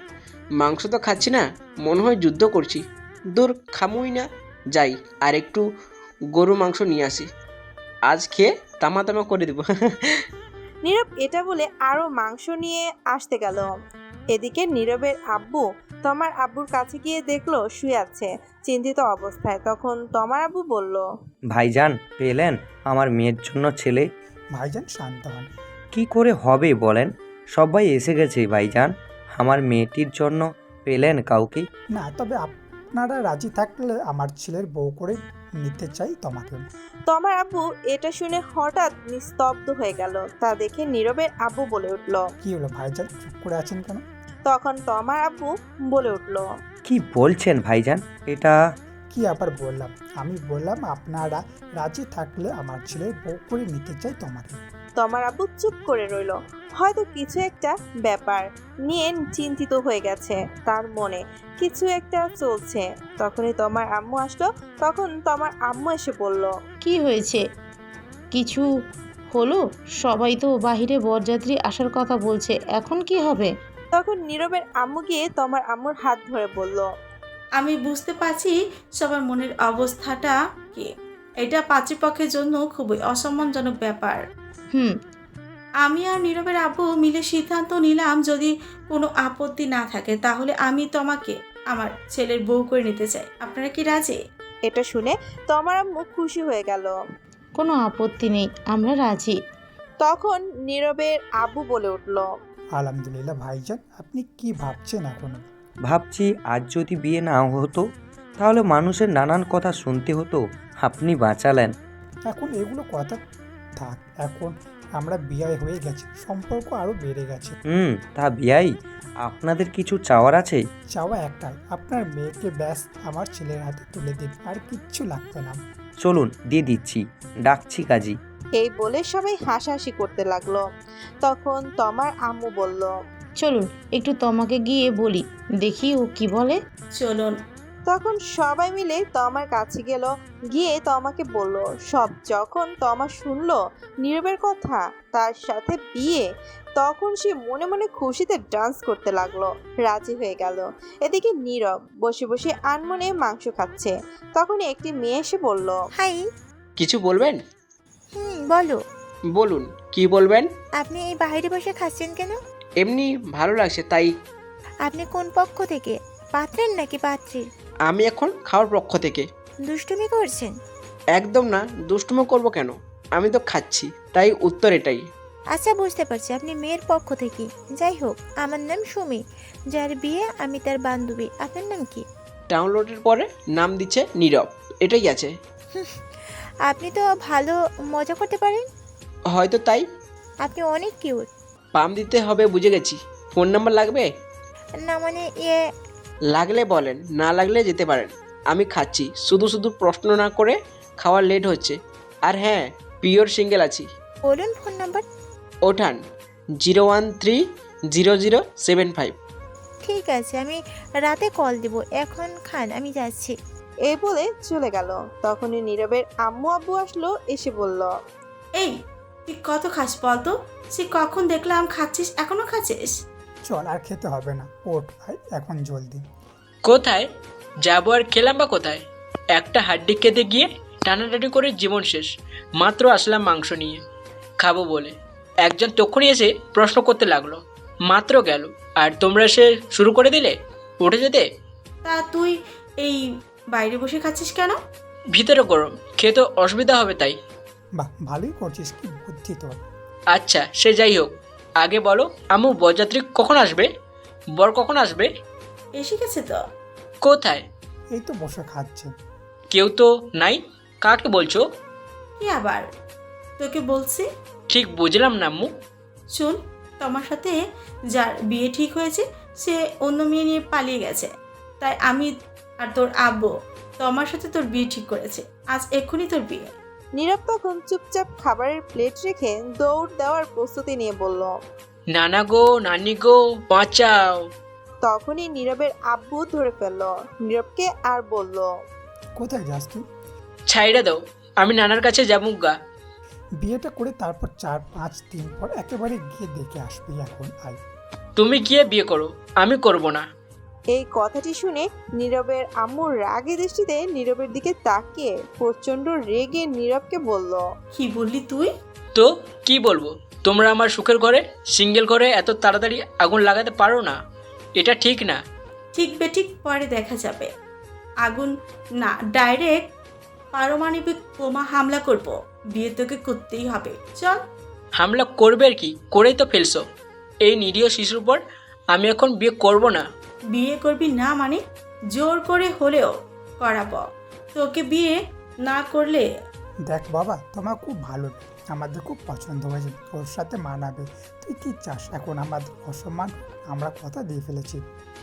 মাংস তো খাচ্ছি না, মনে হয় যুদ্ধ করছি। দূর, খামুই না। যাই আর একটু গরু মাংস নিয়ে আসি, আজ খেয়ে তামা তামা করে দেবো। নীরব এটা বলে আরো মাংস নিয়ে আসতে গেল। এদিকে নীরবের আব্বু তোমার আব্বুর কাছে গিয়ে দেখলো শুয়ে আছে চিন্তিত অবস্থায়। তখন তোমার আব্বু বলল। ভাইজান পেলেন আমার মেয়ের জন্য ছেলে? ভাইজান শান্ত হন। কি করে হবে বলেন? সবাই এসে গেছে ভাইজান, আমার মেয়েটির জন্য পেলেন কাউকে? না, তবে আপনারা রাজি থাকলে আমার ছেলের বউ করে নিতে চাই তোমাকে। তোমার আব্বু এটা শুনে হঠাৎ নিস্তব্ধ হয়ে গেল। তা দেখে নীরবের আব্বু বলে উঠল। কি হলো ভাইজান, চুপ করে আছেন কেন? তখন তোমার আব্বু বলে উঠল। কি বলছেন ভাইজান? এটা কি আবার বললাম? আমি বললাম আপনারা রাজি থাকলে আমার ছেলের বউ করে নিতে চাই তোমাকে। তোমার আব্বু চুপ করে রইল। হয়তো কিছু একটা ব্যাপার নিয়ে চিন্তিত হয়ে গেছে, তার মনে কিছু একটা চলছে। তখনই তোমার আম্মু আসলো। তখন তোমার আম্মু এসে বলল। কি হয়েছে? কিছু হলো? সবাই তো বাহিরে বরযাত্রী আসার কথা বলছে, এখন কি হবে? তখন নীরবের আম্মু গিয়ে তোমার আম্মুর হাত ধরে বলল। আমি বুঝতে পারছি সবার মনের অবস্থাটা কি। এটা পাত্রীপক্ষের জন্য খুবই অসম্মানজনক ব্যাপার। আমি আর নীরবের আব্বু মিলে সিদ্ধান্ত নিলাম, যদি কোনো আপত্তি না থাকে তাহলে আমি তোমাকে আমার ছেলের বউ করে নিতে চাই। আপনারা কি রাজি? এটা শুনে তোমার আম্মু খুশি হয়ে গেল। কোনো আপত্তি নেই, আমরা রাজি। তখন নীরবের আব্বু বলে উঠল। আলহামদুলিল্লাহ ভাইজান, আপনি কি ভাবছেন এখনো? ভাবছি আজ যদি বিয়ে না হতো তাহলে মানুষের নানান কথা শুনতে হতো, আপনি বাঁচালেন। এখন এগুলো কথা থাক, এখন আমরা বিয়ে হয়ে গেছি, সম্পর্ক আরও বেড়ে গেছে। তা বিয়াই, আপনাদের কিছু চাওয়ার আছে? চাওয়া একটাই, আপনার মেয়েকে ব্যাস আমার ছেলের হাতে তুলে দিন, আর কিচ্ছু লাগবে না। চলুন দিয়ে দিচ্ছি, ডাকছি কাজী। এই বলে সবাই হাসাহাসি করতে লাগলো। তখন তমার আম্মু বলল, চলুন একটু তোমাকে গিয়ে বলি, দেখি ও কি বলে। চলুন। তখন সবাই মিলে তমার কাছে গেল, গিয়ে তমাকে বলল সব। যখন তমা শুনলো নীরবের কথা, তার সাথে বিয়ে, তখন সে মনে মনে খুশিতে ডান্স করতে লাগলো, রাজি হয়ে গেল। এদিকে নীরব বসে বসে আনমনে মাংস খাচ্ছে। তখন একটি মেয়ে এসে বলল, হাই। কিছু বলবেন? বলো। বলুন, কি বলবেন? আপনি এই বাইরে বসে খাচ্ছেন কেন? এমনি ভালো লাগছে তাই। আপনি কোন পক্ষ থেকে, পাত্রের নাকি পাত্রীর? আমি এখন খাওয়ার পক্ষ থেকে। দুষ্টুমি করছেন? একদম না, দুষ্টুমো করবো কেন, আমি তো খাচ্ছি, তাই উত্তর এটাই। আচ্ছা, বুঝতে পারছি আপনি মেয়ের পক্ষ থেকে। যাই হোক, আমার নাম সুমি, যার বিয়ে আমি তার বান্ধবী। আপনার নাম কি? ডাউনলোডের পরে নাম দিচ্ছে নীরব, এটাই আছে। আপনি তো ভালো মজা করতে পারেন। হয়তো তাই। আপনি অনেক কিউট। পাম দিতে হবে, বুঝে গেছি। ফোন নাম্বার লাগবে? না মানে লাগলে বলেন, না লাগলে যেতে পারেন। আমি খাচ্ছি, শুধু শুধু প্রশ্ন না করে খাওয়ার লেট হচ্ছে। আর হ্যাঁ, পিওর সিঙ্গেল আছি। বলুন ফোন নাম্বার। ওঠান 0130075। ঠিক আছে, আমি রাতে কল দেব। এখন খান, আমি যাচ্ছি। এই বলে চলে গেল। তখনই নীরবের আম্মু আব্বু আসলো, এসে বলল, এই, তুই কত খাস বলতো? সে কখন দেখলাম খাচ্ছিস, এখনো খাচ্ছিস? চল, আর খেতে হবে না, ওঠ ভাই এখন জলদি। কোথায় যাবো আর খেলাম বা কোথায়? একটা হাড্ডি খেতে গিয়ে টানাটানি করে জীবন শেষ। মাত্র আসলাম মাংস নিয়ে খাবো বলে, একজন তখনই এসে প্রশ্ন করতে লাগলো। মাত্র গেল আর তোমরা এসে শুরু করে দিলে উঠে যেতে। তা তুই এই বাইরে বসে খাচ্ছিস কেন? ভিতরে গরম, খেতে অসুবিধা হবে তাই। বাহ, ভালোই করছিস, কি বুদ্ধি তোর। আচ্ছা, সে যাই হোক, আগে বলো আম্মু বরযাত্রী কখন আসবে? বর কখন আসবে? এসে গেছে তো। কোথায়? এই তো বসে খাচ্ছে। কেউ তো নাই, কাকে বলছো? কি আবার? তোকে বলছি। ঠিক বুঝলাম না আম্মু। শুন, তোমার সাথে যার বিয়ে ঠিক হয়েছে সে অন্য মেয়ে নিয়ে পালিয়ে গেছে, তাই আমি আর তোর আব্বু তোমার সাথে তোর বিয়ে ঠিক করেছে। আজ এক্ষুনি তোর বিয়ে। নীরব তখন চুপচাপ খাবারের প্লেট রেখে দৌড় দেওয়ার প্রস্তুতি নিয়ে বলল। নানা গো, নানি গো, বাঁচাও। তখনই নীরবের আব্বু ধরে ফেলল নীরবকে আর বলল, কোথায় যাস তুই? ছাইড়া দাও, আমি নানার কাছে যাবো গা। বিয়েটা করে তারপর 4-5 দিন পর একেবারে গিয়ে দেখে আসবি, এখন আয়। তুমি গিয়ে বিয়ে করো, আমি করব না। এই কথাটি শুনে নীরবের আম্মু রাগী দৃষ্টিতে নীরবের দিকে তাকিয়ে প্রচন্ড রেগে নীরবকে বলল, কি বললি তুই? তো কি বলবো, তোমরা আমার সুখের ঘরে, সিঙ্গেল ঘরে এত তাড়াতাড়ি আগুন লাগাতে পারো না, এটা ঠিক না। ঠিক বেঠিক পরে দেখা যাবে। আগুন না, ডাইরেক্ট পারমাণবিক বোমা হামলা করব। বিয়ে তোকে করতেই হবে, চল। হামলা করবে আর কি, করেই তো ফেলছো। এই নিরীহ শিশুর পর আমি এখন বিয়ে করব না। বিয়ে করবি না মানে? জোর করে হলেও করাবো। তোকে বিয়ে না করলে দেখ বাবা, তোমার খুব ভালো, আমাদের খুব পছন্দ হয়েছে, তোর সাথে মানাবে। তুই কি চাস এখন আমাদের অসম্মান? আমরা কথা দিয়ে ফেলেছি।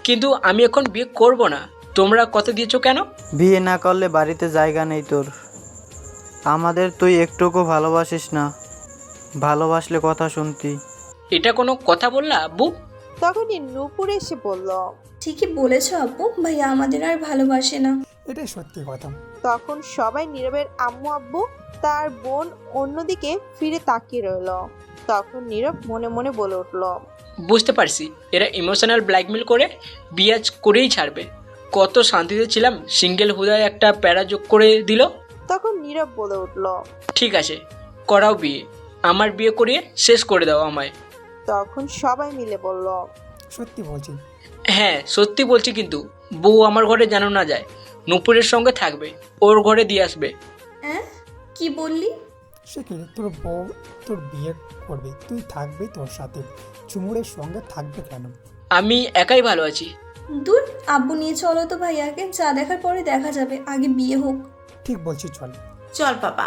কিন্তু আমি এখন বিয়ে করব না। তোমরা কথা দিয়েছো কেন? বিয়ে না করলে বাড়িতে জায়গা নেই তোর। আমাদের তুই একটুকু ভালোবাসিস না, ভালোবাসলে কথা শুনতি। এটা কোনো কথা বললা আব্বু? তখনই নূপুর এসে বলল, ঠিকই বলেছ আব্বু, ভাইয়া আমাদের আর ভালোবাসে না। এটাই সত্যি কথা। তখন সবাই নীরবের আম্মু আব্বু তার বোন অন্যদিকে ফিরে তাকিয়ে রইল। তখন নীরব মনে মনে বলে উঠল, বুঝতে পারছি, এরা ইমোশনাল ব্ল্যাকমেল করে বিয়ে করেই ছাড়বে। কত শান্তিতে ছিলাম, সিঙ্গেল হুদায় একটা প্যারা যোগ করে দিল। তখন নীরব বলে উঠল, ঠিক আছে, করাও বিয়ে, আমার বিয়ে করিয়ে শেষ করে দাও আমায়। তখন সবাই মিলে বলল, সত্যি বলছি। হ্যাঁ সত্যি বলছি, কিন্তু বউ আমার ঘরে যেন না যায়, নূপুরের সঙ্গে থাকবে, ওর ঘরে দিয়ে আসবে। হ্যাঁ, কি বললি? সে কি, তোর বউ তোর বিয়ে করবে, তুই থাকবি, তোর সাথে চুমুরের সঙ্গে থাকবে কেন? আমি একাই ভালো আছি। দূর, আব্বু নিয়ে চলো তো ভাইয়াকে, যা দেখার পরে দেখা যাবে, আগে বিয়ে হোক। ঠিক বলছি, চল। চল বাবা।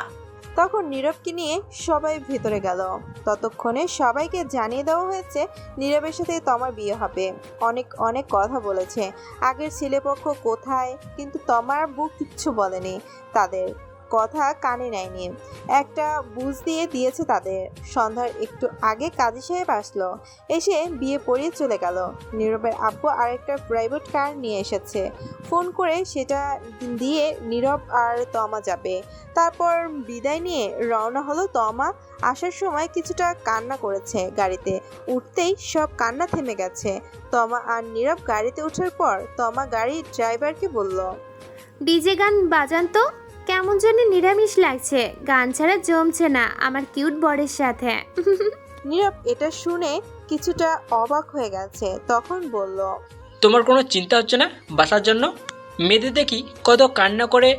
তখন নীরবকে নিয়ে সবাই ভেতরে গেল। ততক্ষণে সবাইকে জানিয়ে দেওয়া হয়েছে নীরবের সাথে তমার বিয়ে হবে। অনেক অনেক কথা বলেছে, আগের ছেলেপক্ষ কোথায়, কিন্তু তমার বুক কিচ্ছু বলেনি, তাদের কথা কানে নেয়নি। একটা বুঝ দিয়েছে তাদের। সন্ধ্যার একটু আগে কাজী সাহেব আসলো, এসে বিয়ে পড়িয়ে চলে গেল। নীরবের আব্বু আরেকটা প্রাইভেট কার নিয়ে এসেছে, ফোন করে সেটা দিয়ে নীরব আর তমা যাবে। তারপর বিদায় নিয়ে রওনা হলো তমা। আসার সময় কিছুটা কান্না করেছে, গাড়িতে উঠতেই সব কান্না থেমে গেছে। তমা আর নীরব গাড়িতে ওঠার পর তমা গাড়ির ড্রাইভারকে বলল, ডিজে গান বাজান তো, কেমন যেন নিরামিষ লাগছে, গান ছাড়া জমছে না আমার কিউট বরের সাথে। নীরব এটা শুনে কিছুটা অবাক হয়ে গেছে, তখন বলল, তোমার কোনো চিন্তা হচ্ছে না বাসার জন্য? মেয়েদের দেখি কত কান্না করে,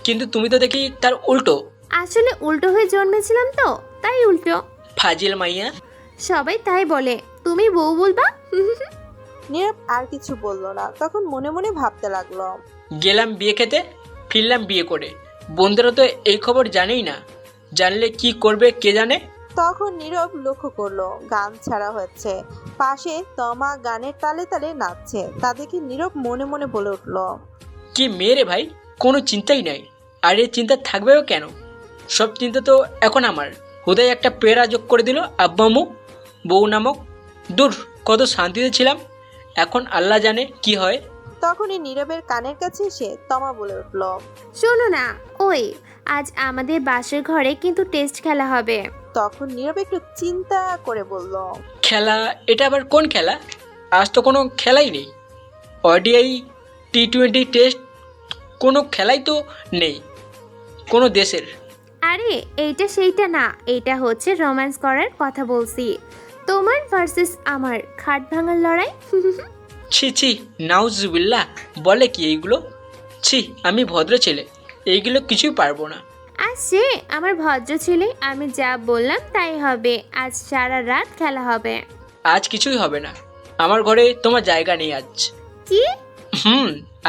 কিন্তু তুমি তো দেখি তার উল্টো। আসলে উল্টো হয়ে জন্মেছিলাম তো, তাই উল্টো। ফাজিল মাইয়া। সবাই তাই বলে, তুমি বউ বলবা? নীরব আর কিছু বলল না, তখন মনে মনে ভাবতে লাগলো, গেলাম বিয়ে খেতে, ফিরলাম বিয়ে করে। বন্ধুরা তো এই খবর জানেই না, জানলে কি করবে কে জানে। তখন নীরব লক্ষ্য করলো গান ছাড়া হচ্ছে, পাশে তমা গানের তালে তালে নাচছে। তা দেখে নীরব মনে মনে বলে উঠল, কি মেয়ে রে ভাই, কোনো চিন্তাই নাই। আর এই চিন্তা থাকবেও কেন? সব চিন্তা তো এখন আমার। হুদাই একটা পেয়ারা যোগ করে দিল আব্বু আম্মু বউ নামক। দূর, কত শান্তিতে ছিলাম, এখন আল্লাহ জানে কি হয়। তখনই নীরবের কানের কাছে এসে তমা বলে উঠল, শোনো না, ওই আজ আমাদের বাসের ঘরে কিন্তু টেস্ট খেলা হবে। তখন নীরব একটু চিন্তা করে বলল, খেলা? এটা আবার কোন খেলা? আজ তো কোনো খেলাই নেই। ODI, T20 টেস্ট, কোনো খেলাই তো নেই কোনো দেশের। আরে এইটা সেইটা না, এটা হচ্ছে রোম্যান্স করার কথা বলছি। তোমার ভার্সেস আমার খাট ভাঙার লড়াই। ছি ছি, নাউজুবিল্লাহ, বলে কি এইগুলো? ছি, আমি ভদ্র ছেলে, এইগুলো কিছুই পারবো না। আর সে আমার ভদ্র ছেলে, আমি যা বললাম তাই হবে। আজ সারা রাত খেলা হবে। আজ কিছুই হবে না, আমার ঘরে তোমার জায়গা নেই আজ। কি?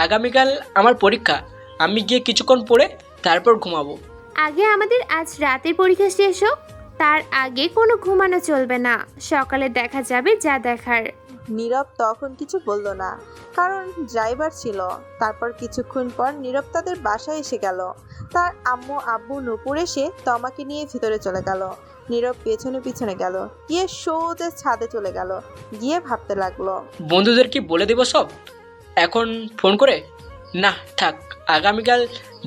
আগামীকাল আমার পরীক্ষা, আমি গিয়ে কিছুক্ষণ পড়ে তারপর ঘুমাবো। আগে আমাদের আজ রাতের পরীক্ষা শেষ হোক, তার আগে কোনো ঘুমানো চলবে না। সকালে দেখা যাবে যা দেখার। নীরব তখন কিছু বলল না, কারণ ড্রাইভার ছিল। তারপর কিছুক্ষণ পর নীরব তাদের বাসায় এসে গেল। তার আম্মু আব্বু নূপুর এসে তমাকে নিয়ে ভিতরে চলে গেল। নীরব পেছনে পিছনে গেল, গিয়ে সোজা ছাদে চলে গেল। গিয়ে ভাবতে লাগলো, বন্ধুদের কি বলে দেবো সব এখন ফোন করে? না থাক, আগামীকাল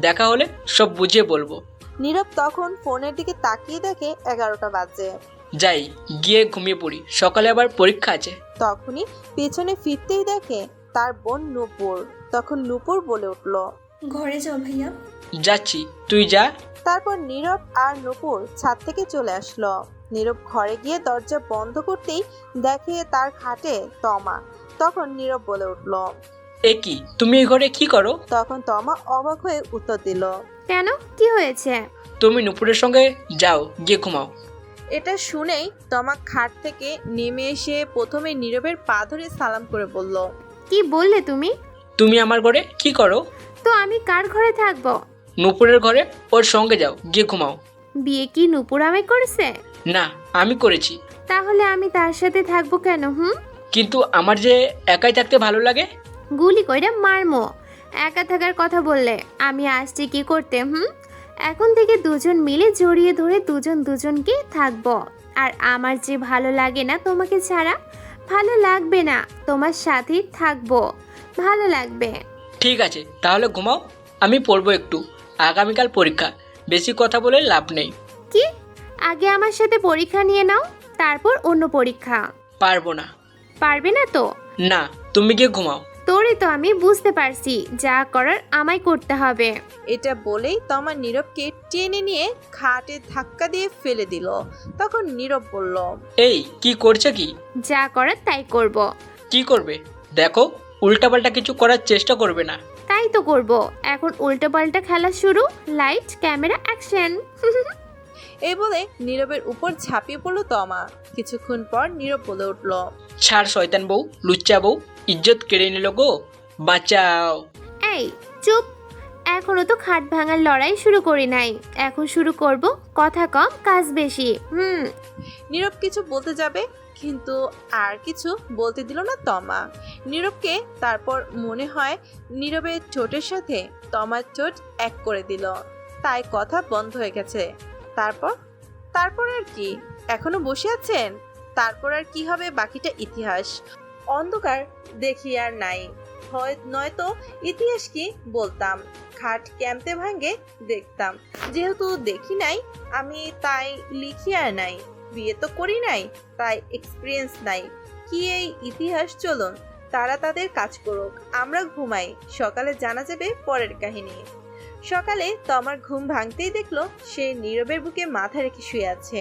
দেখা হলে সব বুঝিয়ে বলবো। নীরব তখন ফোনের দিকে তাকিয়ে দেখে 11টা বাজে। যাই, গিয়ে ঘুমিয়ে পড়ি, সকালে আবার পরীক্ষা আছে। তখনই পেছনে ফিরতেই দেখে তার বোন নূপুর। তখন নূপুর বলে উঠল, ঘরে যাও ভাইয়া। যাচ্ছি, তুই যা। তারপর নীরব আর নূপুর ছাদ থেকে চলে আসলো। নীরব ঘরে গিয়ে দরজা বন্ধ করতেই দেখে তার খাটে তমা। তখন নীরব বলে উঠল, এ কি, তুমি এই ঘরে কি করো? তখন তমা অবাক হয়ে উত্তর দিল, কেন, কি হয়েছে? তুমি নুপুরের সঙ্গে যাও, গিয়ে ঘুমাও। এটা শুনেই তমা খাট থেকে নেমে এসে প্রথমে নীরবের পা ধরে সালাম করে বলল, কি বললে তুমি? তুমি আমার ঘরে কি করো? তো আমি কার ঘরে থাকবো? নুপুরের ঘরে, ওর সঙ্গে যাও, গিয়ে ঘুমাও। বিয়ে কি নুপুর আমায় করেছে? না, আমি করেছি। তাহলে আমি তার সাথে থাকবো কেন? কিন্তু আমার যে একাই থাকতে ভালো লাগে। গুলি কইরা মারমো একা থাকার কথা বললে। আমি আসছি কি করতে? এখন থেকে দুজন মিলে জড়িয়ে ধরে দুজন দুজনকে থাকবো। আর আমার যে ভালো লাগে না তোমাকে ছাড়া, ভালো লাগবে না, তোমার সাথেই থাকবো, ভালো লাগবে। ঠিক আছে, তাহলে ঘুমাও, আমি পড়বো একটু, আগামীকাল পরীক্ষা, বেশি কথা বলে লাভ নেই। কি? আগে আমার সাথে পরীক্ষা নিয়ে নাও, তারপর অন্য পরীক্ষা। পারবো না। পারবে না তো? না, তুমি গিয়ে ঘুমাও। তোরে তো আমি বুঝতে পারছি, যা করার আমায় করতে হবে। এটা বলেই তমা নীরবকে টেনে নিয়ে খাটে ধাক্কা দিয়ে ফেলে দিল। তখন নীরব বলল, এই কি করছে কি? যা করার তাই করব। কি করবে? দেখো, উল্টাপাল্টা কিছু করার চেষ্টা করবে না। তাই তো করব। এখন উল্টোপাল্টা খেলা শুরু, লাইট ক্যামেরা অ্যাকশন। এই বলে নীরবের উপর ঝাঁপিয়ে পড়ল তমা। কিছুক্ষণ পর নীরব বলে উঠল, ছাড় শয়তান বউ, লুচ্চা বউ, ইজ্জত কেড়ে নিল গো, বাঁচাও। এই চুপ, এখনো তো খাট ভাঙার লড়াই শুরু করি নাই, এখন শুরু করব। কথা কম কাজ বেশি। নীরব কিছু বলতে যাবে, কিন্তু আর কিছু বলতে দিল না তমা নীরবকে। তারপর মনে হয় নীরবের ঠোঁটের সাথে তমার ঠোঁট এক করে দিল, তাই কথা বন্ধ হয়ে গেছে। তারপর আর কি? এখনো বসে আছেন? তারপর আর কি হবে বাকিটা ইতিহাস। অন্ধকার দেখি আর নাই, নয়তো ইতিহাস কি বলতাম। খাট ক্যাম্পে ভাঙ্গে দেখতাম, যেহেতু দেখি নাই আমি তাই লিখি আর নাই। বিয়ে তো করি নাই, তাই এক্সপিরিয়েন্স নাই। কি এই ইতিহাস? চলুন তারা তাদের কাজ করুক, আমরা ঘুমাই, সকালে জানা যাবে পরের কাহিনী। সকালে তমার ঘুম ভাঙতেই দেখলো সে নীরবের বুকে মাথা রেখে শুয়ে আছে,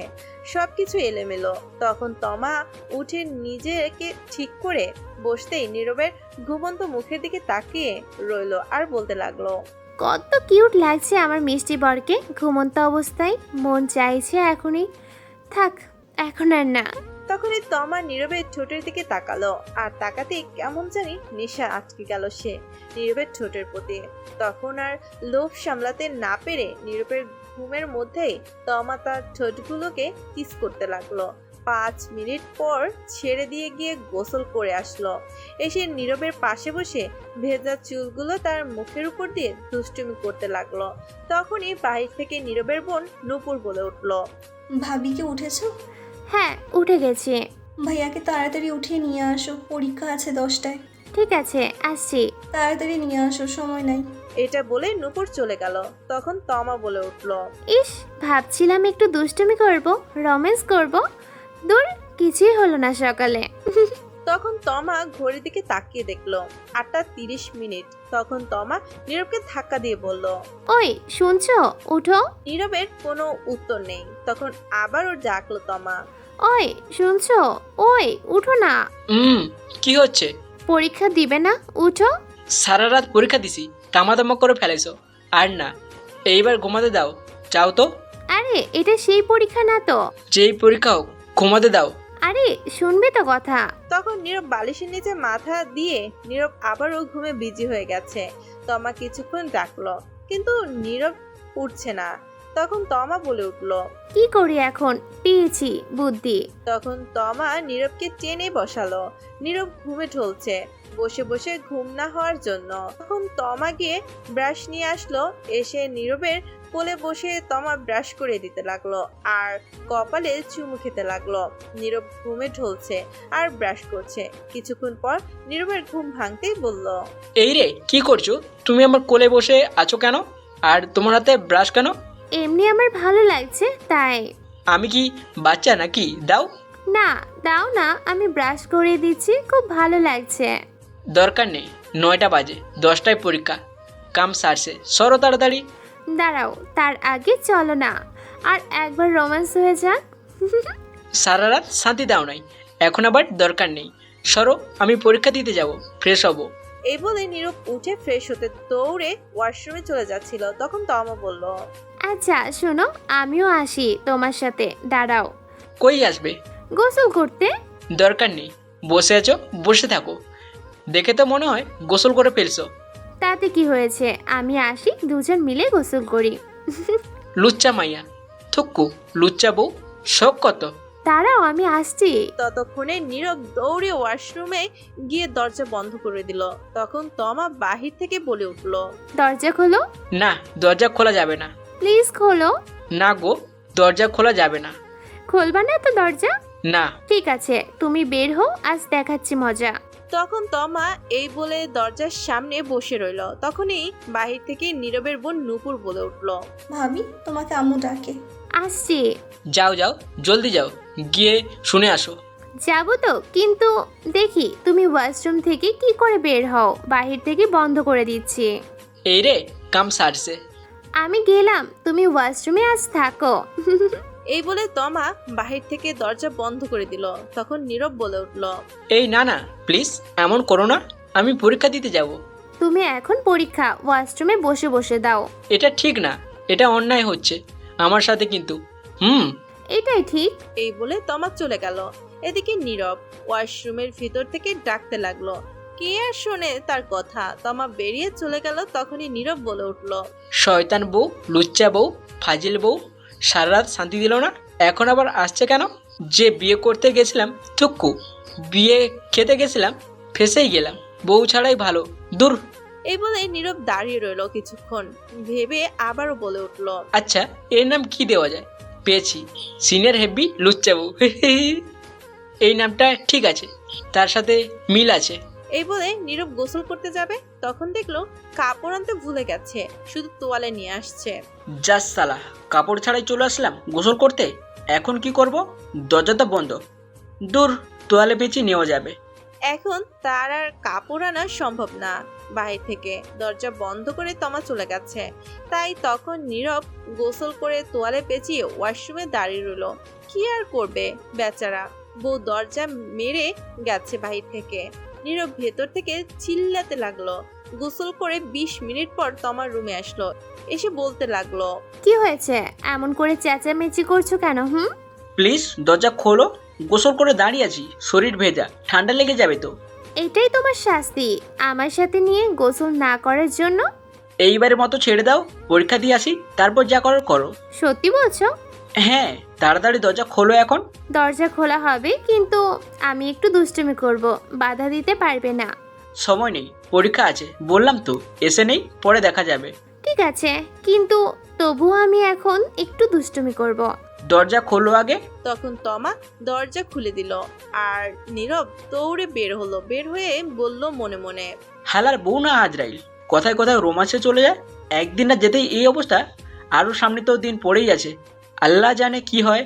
সবকিছু এলোমেলো। তখন তমা উঠে নিজেকে ঠিক করে বসতেই নীরবের ঘুমন্ত মুখের দিকে তাকিয়ে রইলো আর বলতে লাগলো, কত কিউট লাগছে আমার মিষ্টি বরকে ঘুমন্ত অবস্থায়। মন চাইছে এখনই থাক, এখন আর না। তখনই তমা নীরবের ঠোঁটের দিকে তাকালো, আর তাকাতেই কেমন জানি নেশা আটকে গেল সে নীরবের ঠোঁটের প্রতি। তখন আর লোভ সামলাতে না পেরে নীরবের ঘুমের মধ্যেই তমা তার ঠোঁটগুলোকে কিস করতে লাগলো। 5 মিনিট পর ছেড়ে দিয়ে গিয়ে গোসল করে আসলো। এসে নীরবের পাশে বসে ভেজা চুলগুলো তার মুখের উপর দিয়ে দুষ্টুমি করতে লাগলো। তখনই বাহির থেকে নীরবের বোন নূপুর বলে উঠলো, ভাবি কি উঠেছো? হ্যাঁ, উঠে গেছি। ভাইয়াকে তাড়াতাড়ি উঠিয়ে নিয়ে আসো, পরীক্ষা আছে 10টায়। ঠিক আছে, আসছি। তাড়াতাড়ি নিয়ে আসো, সময় নাই। এটা বলে নূপুর চলে গেল। তখন তমা বলে উঠলো, ইস, ভাবছিলাম একটু দুষ্টুমি করব, রোম্যান্স করব। দূর, কিছুই হলো না সকালে। তখন তমা ঘড়ির দিকে তাকিয়ে দেখলো 8:30। তখন তমা নীরবকে ধাক্কা দিয়ে বলল, ওই শুনছো, উঠো। নীরবের কোনো উত্তর নেই। তখন আবার ওর ডাকলো তমা, ওই শুনছো, ওই উঠো না। কি হচ্ছে? পরীক্ষা দিবে না, উঠো। সারা রাত পরীক্ষা দিছি, তামাতামা করে ফেলেছো। আর না, এইবার ঘুমাতে দাও, যাও তো। আরে এটা সেই পরীক্ষা না তো। যেই পরীক্ষা হোক, ঘুমাতে দাও। আরে শুনবে তো কথা। তখন নীরব বালিশের নিচে মাথা দিয়ে নীরব আবারও ঘুমে বিজি হয়ে গেছে। তমা কিছুক্ষণ ডাকলো, কিন্তু নীরব উঠছে না। তখন তমা বলে উঠলো, কি করি এখন, পেয়েছি বুদ্ধি। তখন তমা নীরবকে টেনে বসালো। নীরব ঘুমে ঢলছে বসে বসে ঘুম না হওয়ার জন্য। তখন তমা গিয়ে ব্রাশ নিয়ে আসলো। এসে নীরবের কোলে বসে তমা ব্রাশ করে দিতে লাগলো আর কপালে চুমু খেতে লাগলো। নীরব ঘুমে ঢলছে আর ব্রাশ করছে। কিছুক্ষণ পর নীরবের ঘুম ভাঙতেই বলল, এই রে, কি করছো? তুমি আমার কোলে বসে আছো কেন? আর তোমার হাতে ব্রাশ কেন? এমনি আমার ভালো লাগছে তাই। আমি কি বাচ্চা নাকি? দাও। না, দাও না, আমি ব্রাশ করে দিচ্ছি, খুব ভালো লাগছে। দরকার নেই, 9টা বাজে, 10টায় পরীক্ষা। কাম সারছে, সরো তাড়াতাড়ি। দাঁড়াও, তার আগে চলো না আর একবার রোম্যান্স হয়ে যাক। সারা রাত শান্তি দাও নাই, এখন আবার দরকার নেই। সরো, আমি পরীক্ষা দিতে যাব, ফ্রেশ হব। এই বলে নীরব উঠে ফ্রেশ হতে দৌড়ে ওয়াশরুমে চলে যাচ্ছিল। তখন তমা বলল, আচ্ছা শোনো, আমিও আসি তোমার সাথে, দাঁড়াও। কই আসবে? গোসল করতে। দরকার নেই, বসে আছো, বসে থাকো। দেখে তো মনে হয় গোসল করে ফেলছো। তাতে কি হয়েছে, আমি আসি, দুজন মিলে গোসল করি। লুচ্চা মাইয়া, থুক্কু, লুচ্চা বউ, শখ কত। দাঁড়াও, আমি আসছি। ততক্ষণে নীরব দৌড়ে ওয়াশরুমে গিয়ে দরজা বন্ধ করে দিল। তখন তমা বাহির থেকে বলে উঠল, দরজা খোলো। না, দরজা খোলা যাবে না। প্লিজ খোলো। না গো, দরজা খোলা যাবে না। খুলবা না তো দরজা? না। ঠিক আছে, তুমি বের হও, আজ দেখাচ্ছি মজা। তখন তমা এই বলে দরজার সামনে বসে রইল। তখনই বাহির থেকে নীরবের বোন নূপুর বলে উঠল, ভাবি তোমাকে আম্মু ডাকে। আসছি। যাও যাও, জলদি যাও, গিয়ে শুনে আসো। যাবো তো, কিন্তু দেখি তুমি ওয়াশরুম থেকে কি করে বের হও, বাহির থেকে বন্ধ করে দিচ্ছি। এই রে, কাম সারছে। আমি গেলাম, তুমি ওয়াশরুমে আজ থাকো। এই বলে তমা বাহির থেকে দরজা বন্ধ করে দিল। তখন নীরব বলে উঠল, এই না না, প্লিজ এমন করো না, আমি পরীক্ষা দিতে যাব। তুমি এখন পরীক্ষা ওয়াশরুমে বসে বসে দাও। এটা ঠিক না, এটা অন্যায় হচ্ছে আমার সাথে কিন্তু। এটাই ঠিক। এই বলে তমা চলে গেল। এদিকে নীরব ওয়াশরুমের ভিতর থেকে ডাকতে লাগলো, কে আর শোনে তার কথা। তমা বেরিয়ে চলে গেল। তখনই নীরব বলে উঠল, শয়তান বউ, লুচ্চা বউ, ফাজিল বউ, সারা রাত শান্তি দিল না, এখন আবার আসছে কেন? যে বিয়ে করতে গেছিলাম থুক্কু, বিয়ে খেতে গেছিলাম ফেসেই গেলাম, বউ ছাড়াই ভালো, দূর। এই বলে নীরব দাঁড়িয়ে রইল কিছুক্ষণ, ভেবে আবারও বলে উঠল, আচ্ছা এর নাম কি দেওয়া যায়? পেয়েছি, সিনিয়র হেভি লুচ্চা বউ। এই নামটা ঠিক আছে, তার সাথে মিল আছে। এই বলে নীরব গোসল করতে যাবে, তখন দেখলো কাপড় আনতে ভুলে গেছে, শুধু তোয়ালে নিয়ে আসছে। জাস সালা, কাপড় ছাড়াই চলে আসলাম গোসল করতে, এখন কি করব? দরজাটা বন্ধ, দূর, তোয়ালে পেঁচি নেওয়া যাবে। এখন তার আর কাপড় আনা সম্ভব না বাহির থেকে, দরজা বন্ধ করে তমা চলে গেছে। তাই তখন নীরব গোসল করে তোয়ালে পেঁচিয়ে ওয়াশরুমে দাঁড়িয়ে রইল। কি আর করবে বেচারা, বউ দরজা মেরে গেছে বাহির থেকে। নীরব ভেতর থেকে চিল্লাতে লাগলো। গোসল করে 20 মিনিট পর তমার রুমে আসলো, এসে বলতে লাগলো, কি হয়েছে? এমন করে চেঁচামেচি করছো কেন? প্লিজ দরজা খোলো, গোসল করে দাঁড়িয়ে আছি, শরীর ভেজা, ঠান্ডা লেগে যাবে তো। এটাই তোমার শাস্তি আমার সাথে নিয়ে গোসল না করার জন্য? এইবারের মতো ছেড়ে দাও, পরীক্ষা দিয়ে আসি, তারপর যা করার করো। সত্যি বলছো? হ্যাঁ, তাড়াতাড়ি দরজা খোলো এখন। দরজা খোলা হবে, কিন্তু আমি একটু দুষ্টুমি করব, বাধা দিতে পারবে না। সময় নেই, পরীক্ষা আছে, বললাম তো, এসে নেই, পরে দেখা যাবে। ঠিক আছে, কিন্তু তবুও আমি এখন একটু দুষ্টুমি করব। দরজা খোলো আগে। তখন তমা দরজা খুলে দিল আর নীরব দৌড়ে বের হলো। বের হয়ে বলল মনে মনে, হালার বউ না আজরাইল, কথায় কথায় রোমাঞ্চে চলে যায়। একদিন না যেতেই এই অবস্থা, আরো সামনে তো দিন পড়েই আছে, আল্লাহ জানে কি হয়।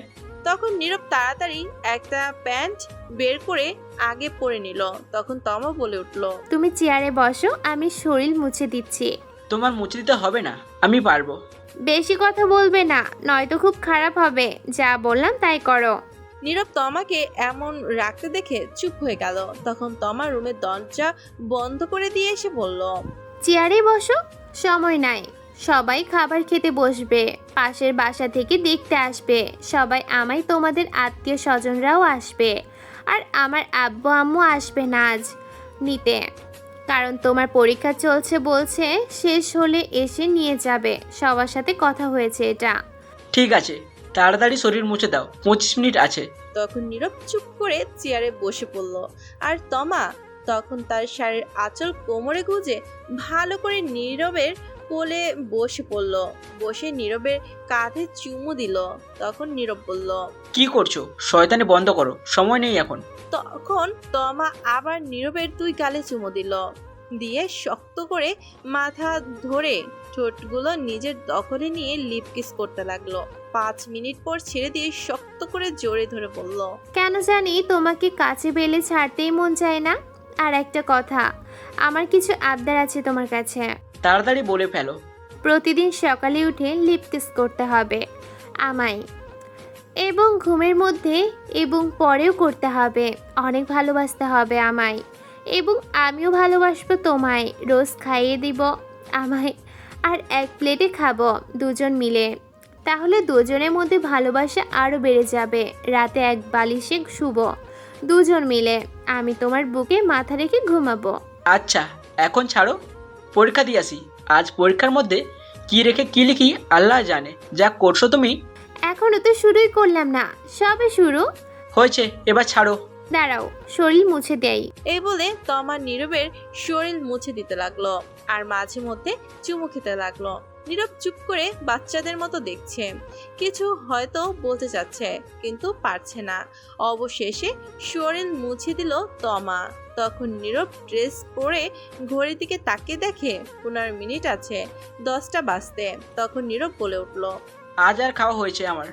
তখন নীরব তাড়াতাড়ি একটা প্যান্ট বের করে আগে পরে নিল। তখন তমা বলে উঠল, তুমি চেয়ারে বসো, আমি শরীর মুছে দিচ্ছি। তোমার মুছে দিতে হবে না, আমি পারবো। বেশি কথা বলবে না, নয়তো খুব খারাপ হবে। যা বললাম তাই করো। নীরব তমাকে এমন রাখতে দেখে চুপ হয়ে গেল। তখন তমা রুমের দরজা বন্ধ করে দিয়ে এসে বলল, চেয়ারে বসো, সময় নাই। সবাই খাবার খেতে বসবে, পাশের বাসা থেকে দেখতে আসবে সবাই আমায়, তোমাদের আত্মীয় স্বজনরাও আসবে, আর আমার আব্বু আম্মু আসবে নাজ নিতে, কারণ তোমার পরীক্ষা চলছে বলছে, শেষ হলে এসে নিয়ে যাবে। সবার সাথে কথা হয়েছে এটা। ঠিক আছে, তাড়াতাড়ি শরীর মুছে দাও, 25 মিনিট আছে। তখন নীরব চুপ করে চেয়ারে বসে পড়ল। আর তমা তখন তার শাড়ির আঁচল কোমরে গুজে ভালো করে নীরবের কোলে বসে পড়ল। বসে নীরবের কাঁধে চুমু দিল। তখন নীরব বলল, কি করছো? শয়তানি বন্ধ করো, সময় নেই এখন। তখন তমা আবার নীরবের 2 গালে চুমু দিল, দিয়ে শক্ত করে মাথা ধরে ঠোঁটগুলো নিজের দখলে নিয়ে লিপ কিস করতে লাগলো। 5 মিনিট পর ছেড়ে দিয়ে শক্ত করে জোরে ধরে বলল, কেন জানি তোমাকে কাছে পেলে ছাড়তেই মন চায় না। আর একটা কথা, আমার কিছু আবদার আছে তোমার কাছে। তাড়াতাড়ি বলে ফেলো। প্রতিদিন সকালে উঠে লিপ কিস করতে হবে আমায়, এবং ঘুমের মধ্যে এবং পরেও করতে হবে। অনেক ভালোবাসতে হবে আমায়, এবং আমিও ভালোবাসবো তোমায়। রোজ খাইয়ে দিব আমায়, আর এক প্লেটে খাবো দুজন মিলে। তাহলে দুজনের মধ্যে ভালোবাসা আরও বেড়ে যাবে। রাতে এক বালিশে শুব দুজন মিলে, আমি তোমার বুকে মাথা রেখে ঘুমাবো। আচ্ছা এখন ছাড়ো, পরীক্ষা দিয়ে আসি। আজ পরীক্ষার মধ্যে কি রেখে কি লিখি আল্লাহ জানে। যা করছো তুমি। এখনো তো শুরুই করলাম না, সবে শুরু হয়েছে, এবার ছাড়ো। দাঁড়াও, শরীর মুছে দেই। এই বলে তমা নীরবের শরীর মুছে দিতে লাগলো আর মাঝে মধ্যে চুমু খেতে লাগলো। নীরব চুপ করে বাচ্চাদের মতো দেখছে, কিছু হয়তো বলতে চাচ্ছে কিন্তু পারছে না। অবশেষে শরীর মুছে দিল তমা। তখন নীরব ড্রেস পরে ঘড়ির দিকে তাকিয়ে দেখে 15 মিনিট আছে 10টা বাজতে। তখন নীরব বলে উঠল, আজ আর খাওয়া হয়েছে আমার,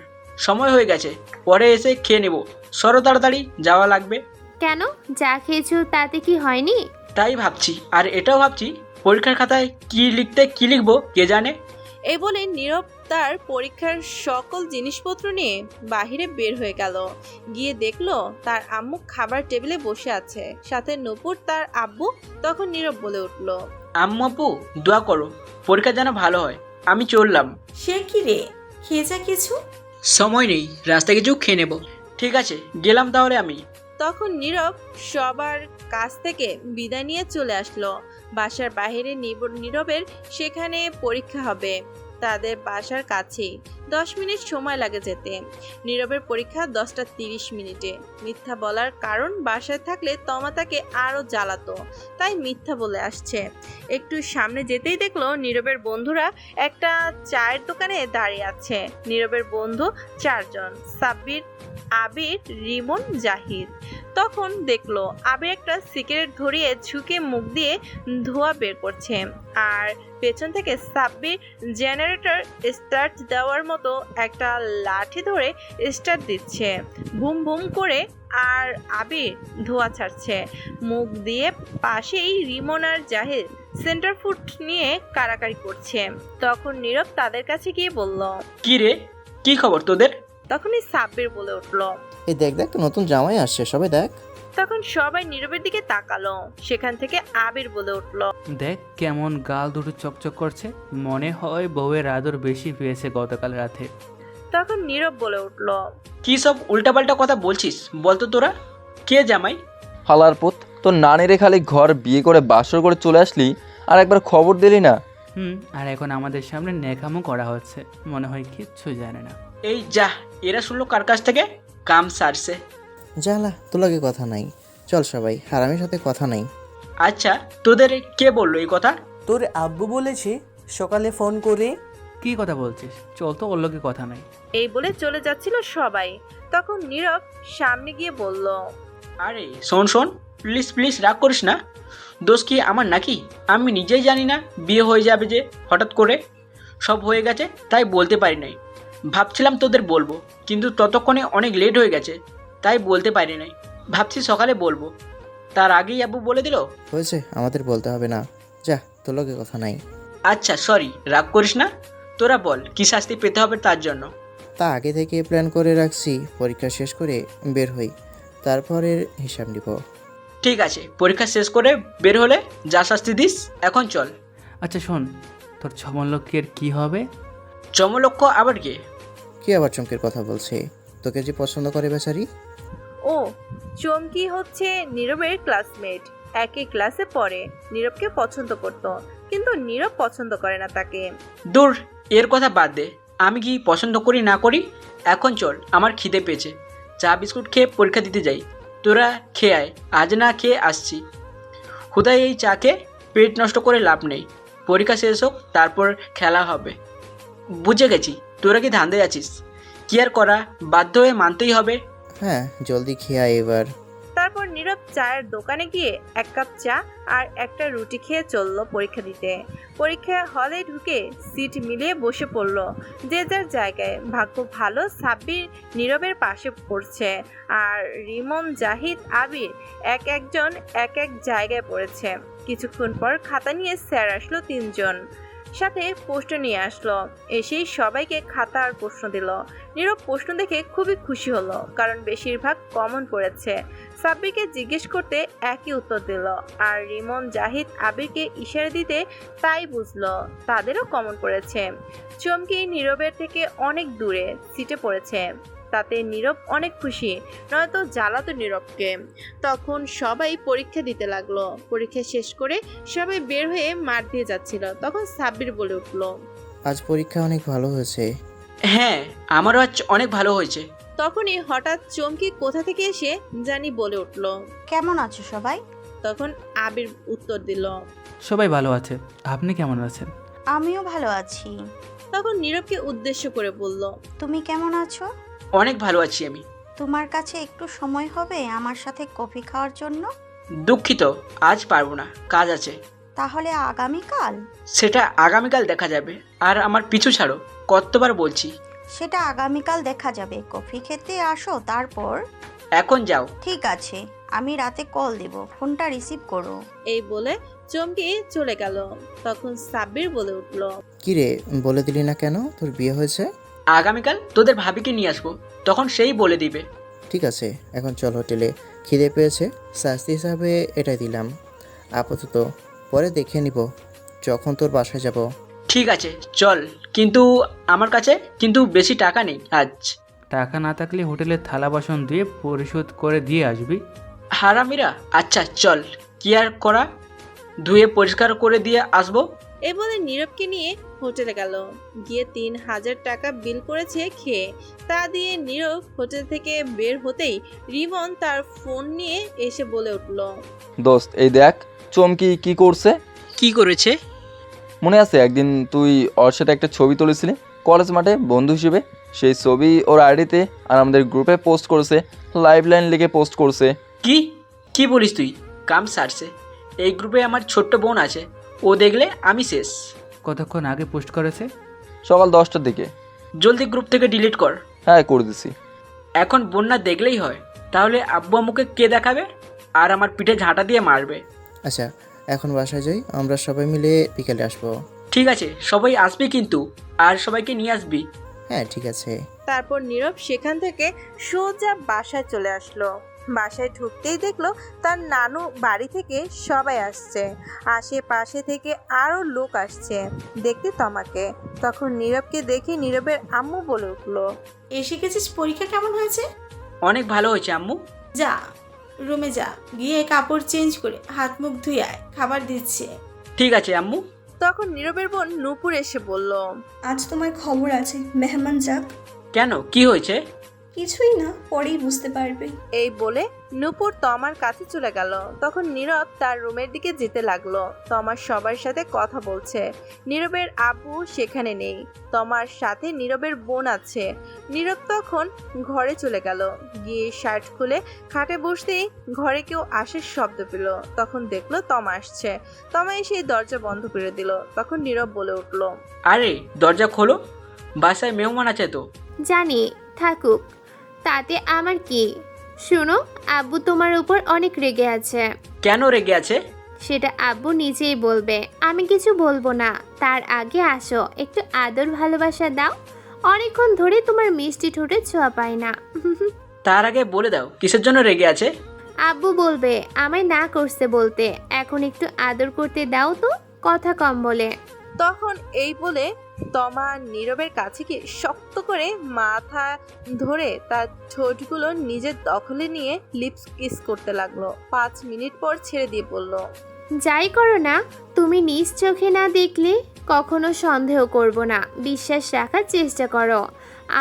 সময় হয়ে গেছে, পরে এসে খেয়ে নেব। সরো তাড়াতাড়ি, যাওয়া লাগবে। কেন, যা খেয়েছো তাতে কি হয়নি? তাই ভাবছি, আর এটাও ভাবছি পরীক্ষার খাতায় কি লিখতে কি লিখবো কে জানে। এই বলে নীরব তার পরীক্ষার সকল জিনিসপত্র নিয়ে বাহিরে বের হয়ে গেল। গিয়ে দেখলো তার আম্মু খাবার টেবিলে বসে আছে, সাথে নূপুর তার আব্বু। তখন নীরব বলে উঠল, আম্মু আপু দোয়া করো, পরীক্ষা যেন ভালো হয়। আমি চললাম। সে কি রে, খেয়ে যা কিছু। সময় নেই, রাস্তায় কিছু খেয়ে নেব। ঠিক আছে, গেলাম তাহলে আমি। তখন নীরব সবার কাছ থেকে বিদায় নিয়ে চলে আসলো। বাসার বাইরে নীরবের সেখানে পরীক্ষা হবে তাদের বাসার কাছেই। 10 মিনিট সময় লাগে যেতে। নীরবের পরীক্ষা 10:30 মিথ্যা বলার কারণ বাসায় থাকলে তমা তাকে আরো জ্বালাতো, তাই মিথ্যা বলে আসছে। একটু সামনে যেতেই দেখলো নীরবের বন্ধুরা একটা চায়ের দোকানে দাঁড়িয়ে আছে। নীরবের বন্ধু 4 জন, সাব্বির, আবির, রিমন, জাহিদ। তখন দেখলো আবির একটা সিগারেট ধরিয়ে ঝুঁকে মুখ দিয়ে ধোঁয়া বের করছে, আর পেছন থেকে সাব্বির জেনারেটর স্টার্ট দেওয়ার মতো একটা লাঠি ধরে স্টার্ট দিচ্ছে বুম বুম করে, আর আবির ধোঁয়া ছাড়ছে মুখ দিয়ে। পাশেই রিমন আর জাহিদ সেন্টার ফুট নিয়ে কাড়াকাড়ি করছে। তখন নীরব তাদের কাছে গিয়ে বলল, কি রে, কি খবর তোদের? তখনই সাব্বির বলে উঠলো, এই দেখ দেখ, নতুন জামাই আসছে, সবাই দেখ। তখন সবাই নীরবের দিকে তাকালো। সেখান থেকে আবির বলে উঠলো, দেখ কেমন গাল দুটো চকচক করছে, মনে হয় বউয়ের আদর বেশি পেয়েছে গতকাল রাতে। তখন নীরব বলে উঠলো, কি সব উল্টাপাল্টা কথা বলছিস বলতো তোরা? কে জামাই? হালার পুত, তোর নানিরে খালি ঘর বিয়ে করে বাসর করে চলে আসলি, আর একবার খবর দিলি না। আর এখন আমাদের সামনে নেকামও করা হচ্ছে, মনে হয় কিচ্ছু জানে না। এই যা, এরা শুনলো কার কাছ থেকে? কাম সারছে। জালা, তোর লাগে কথা নাই, চল সবাই, হারামির সাথে কথা নাই। আচ্ছা, তোদের কে বললো এই কথা? তোর আব্বু বলেছে সকালে ফোন করে। কি কথা বলছিস? চল তো, ওর লোকে কথা নাই। এই বলে চলে যাচ্ছিল সবাই। তখন নীরব সামনে গিয়ে বলল, আরে শোন শোন, প্লিজ প্লিজ রাগ করিস না। দোষ কি আমার নাকি? আমি নিজেই জানি না বিয়ে হয়ে যাবে যে হঠাৎ করে। সব হয়ে গেছে তাই বলতে পারি নাই। ভাবছিলাম তোদের বলবো, কিন্তু ততক্ষণে অনেক লেট হয়ে গেছে, তাই বলতে পারি নাই। ভাবছি সকালে বলবো, তার আগেই আব্বু বলে দিল। হয়েছে, আমাদের বলতে হবে না, যা, তোর লগে কথা নাই। আচ্ছা সরি, রাগ করিস না। তোরা বল কি শাস্তি পেতে হবে তার জন্য। তা আগে থেকে প্ল্যান করে রাখছি, পরীক্ষা শেষ করে বের হই, তারপরের হিসাব নিব। ঠিক আছে, পরীক্ষা শেষ করে বের হলে যা শাস্তি দিস। এখন চল। আচ্ছা শোন, তোর ছমলকের কি হবে? চমলক্ষ আবার কে? কি আবার চমকের কথা বলছে? তোকে যে পছন্দ করে বেচারি। ও, চমকি হচ্ছে নীরবের ক্লাসমেট, একই ক্লাসে পড়ে। নীরবকে পছন্দ করত, কিন্তু নীরব পছন্দ করে না তাকে। দূর, এর কথা বাদ দে। আমি কি পছন্দ করি না করি, এখন চল, আমার খিদে পেয়েছে। চা বিস্কুট খেয়ে পরীক্ষা দিতে যাই। তোরা খেয়ে আয়, আজ না খেয়ে আসছি। হুদাই এই চা খেয়ে পেট নষ্ট করে লাভ নেই। পরীক্ষা শেষ হোক, তারপর খেলা হবে। বুঝে গেছি, তোরা কি ধান্দে আছিস? কি আর করা, বাধ্য হয়ে মানতেই হবে। হ্যাঁ, জলদি খেয়ে আয় এবার। তারপর নীরব চায়ের দোকানে গিয়ে 1 কাপ চা আর একটা রুটি খেয়ে চলল পরীক্ষা দিতে। পরীক্ষা হলে ঢুকে সিট মিলিয়ে বসে পড়ল যে যার জায়গায়। ভাগ্য ভালো, সাব্বির নীরবের পাশে পড়ছে, আর রিমন, জাহিদ, আবির একজন এক জায়গায় পড়েছে। কিছুক্ষণ পর খাতা নিয়ে স্যার আসলো। 3 জন সাথে প্রশ্ন নিয়ে আসলো। এসেই সবাইকে খাতা আর প্রশ্ন দিল। নীরব প্রশ্ন দেখে খুবই খুশি হলো, কারণ বেশিরভাগ কমন পড়েছে। সাব্বিরকে জিজ্ঞেস করতে একই উত্তর দিল, আর রিমন, জাহিদ, আবিরকে ইশারা দিতে তাই বুঝলো তাদেরও কমন পড়েছে। চমকি নীরবের থেকে অনেক দূরে সিটে পড়েছে, তাতে নীরব অনেক খুশি, নয়তো জ্বালাতো নীরবকে। তখন সবাই পরীক্ষা দিতে লাগলো। পরীক্ষা শেষ করে সবাই বের হয়ে মাঠ দিয়ে যাচ্ছিল। তখন সাব্বির বলে উঠলো, আজ পরীক্ষা অনেক ভালো হয়েছে। হ্যাঁ, আমারও আজ অনেক ভালো হয়েছে। তখনই হঠাৎ চমকি কোথা থেকে এসে জানি বলে উঠলো, কেমন আছো সবাই? তখন আবির উত্তর দিল, সবাই ভালো আছে, আপনি কেমন আছেন? আমিও ভালো আছি। তখন নীরবকে উদ্দেশ্য করে বলল, তুমি কেমন আছো? অনেক ভালো আছি আমি। তোমার কাছে একটু সময় হবে আমার সাথে কফি খাওয়ার জন্য? দুঃখিত, আজ পারবো না, কাজ আছে। তাহলে আগামীকাল? সেটা আগামীকাল দেখা যাবে। আর আমার পিছু ছাড়ো, কতবার বলছি। সেটা আগামীকাল দেখা যাবে, কফি খেতে আসো তারপর। এখন যাও। ঠিক আছে, আমি রাতে কল দেব, ফোনটা রিসিভ করো। এই বলে চমকে চলে গেল। তখন সাব্বির বলে উঠল, কি রে, বলে দিলি না কেন তোর বিয়ে হয়েছে? আগামীকাল তোদের ভাবিকে নিয়ে আসবো, তখন সেই বলে দিবে। ঠিক আছে, এখন চল হোটেলে, খিদে পেয়েছে, শাস্তি হিসাবে এটাই দিলাম আপাতত, পরে দেখে নিব যখন তোর বাসায় যাব। ঠিক আছে চল, কিন্তু আমার কাছে কিন্তু বেশি টাকা নেই আজ। টাকা না থাকলে হোটেলের থালা বাসন ধুয়ে পরিশোধ করে দিয়ে আসবি। হারামিরা, আচ্ছা চল, কি আর করা, ধুয়ে পরিষ্কার করে দিয়ে আসবো। এই বলে নীরবকে নিয়ে হোটেলে গেল। গিয়ে 3,000 টাকা বিল করেছে খেয়ে। তা দিয়ে নীরব হোটেল থেকে বের হতেই রিমন তার ফোন নিয়ে এসে বলে উঠল, দোস্ত এই দেখ চমকি কি করছে। কি করেছে? মনে আছে একদিন তুই ওর সাথে একটা ছবি তুলেছিলি কলেজ মাঠে বন্ধু হিসেবে? সেই ছবি ওর আইডিতে আর আমাদের গ্রুপে পোস্ট করেছে, লাইভ লাইন লিখে পোস্ট করছে। কি কি বলিস তুই? কাম সারছে। এই গ্রুপে আমার ছোট্ট বোন আছে, ও দেখলে আমি শেষ। কতক্ষণ আগে পোস্ট করেছে? সকাল 10টার দিকে। জলদি গ্রুপ থেকে ডিলিট কর। হ্যাঁ করে দিছি। এখন বন্যা দেখলেই হয়, তাহলে আব্বু আম্মুকে কে দেখাবে আর আমার পিঠে ঝাঁটা দিয়ে মারবে। আচ্ছা এখন বাসায় যাই, আমরা সবাই মিলে বিকেলে আসবো। ঠিক আছে, সবাই আসবি কিন্তু, আর সবাইকে নিয়ে আসবি। হ্যাঁ ঠিক আছে। তারপর নীরব সেখান থেকে সোজা বাসায় চলে আসলো। বাসায় ঢুকতেই দেখলো তার নানু বাড়ি থেকে সবাই আসছে, আশেপাশে থেকে আরো লোক আসছে দেখতে তমাকে। তখন নীরবকে দেখে নীরবের আম্মু বলে উঠলো, এসে গেছিস, পরীক্ষা কেমন হয়েছে? অনেক ভালো হয়েছে আম্মু। যা রুমে যা, গিয়ে কাপড় চেঞ্জ করে হাত মুখ ধুয়ে আয়, খাবার দিচ্ছে। ঠিক আছে আম্মু। তখন নীরবের বোন নূপুর এসে বলল, আজ তোমার খবর আছে, মেহমান যাক। কেন, কি হয়েছে? কিছুই না, পরেই বুঝতে পারবে। এই বলে নূপুর তমার কাছে চলে গেল। তখন নীরব তার রুমের দিকে যেতে লাগলো। তমার সবার সাথে কথা বলছে। নীরবের আব্বু সেখানে নেই, তমার সাথে নীরবের বোন আছে। নীরব তখন ঘরে চলে গেল। গিয়ে শার্ট খুলে খাটে বসতেই ঘরে কেউ আসার শব্দ পেল। তখন দেখলো তমা আসছে। তমা এসে দরজা বন্ধ করে দিল। তখন নীরব বলে উঠলো, আরে দরজা খোলো, বাসায় মেহমান আছে তো। জানি, থাকুক, তাতে আমার কি। শুনো, আব্বু তোমার উপর অনেক রেগে আছে। কেন রেগে আছে? সেটা আব্বু নিজেই বলবে, আমি কিছু বলবো না। তার আগে আসো, একটু আদর ভালোবাসা দাও। অনেকক্ষণ ধরে তোমার মিষ্টি ঠোঁটে ছোঁয়া পাই না। তার আগে বলে দাও কিসের জন্য রেগে আছে। আব্বু বলবে আমায় না করতে বলতে, এখন একটু আদর করতে দাও তো, কথা কম বলে। তখন এই বলে তমা নীরবের কাছে গিয়ে শক্ত করে মাথা ধরে তার ঠোঁটগুলো নিজের দখলে নিয়ে লিপস কিস করতে লাগলো। 5 মিনিট পর ছেড়ে দিয়ে বলল, যাই করো না, তুমি নিজ চোখে না দেখলে কখনো সন্দেহ করব না। বিশ্বাস রাখার চেষ্টা করো।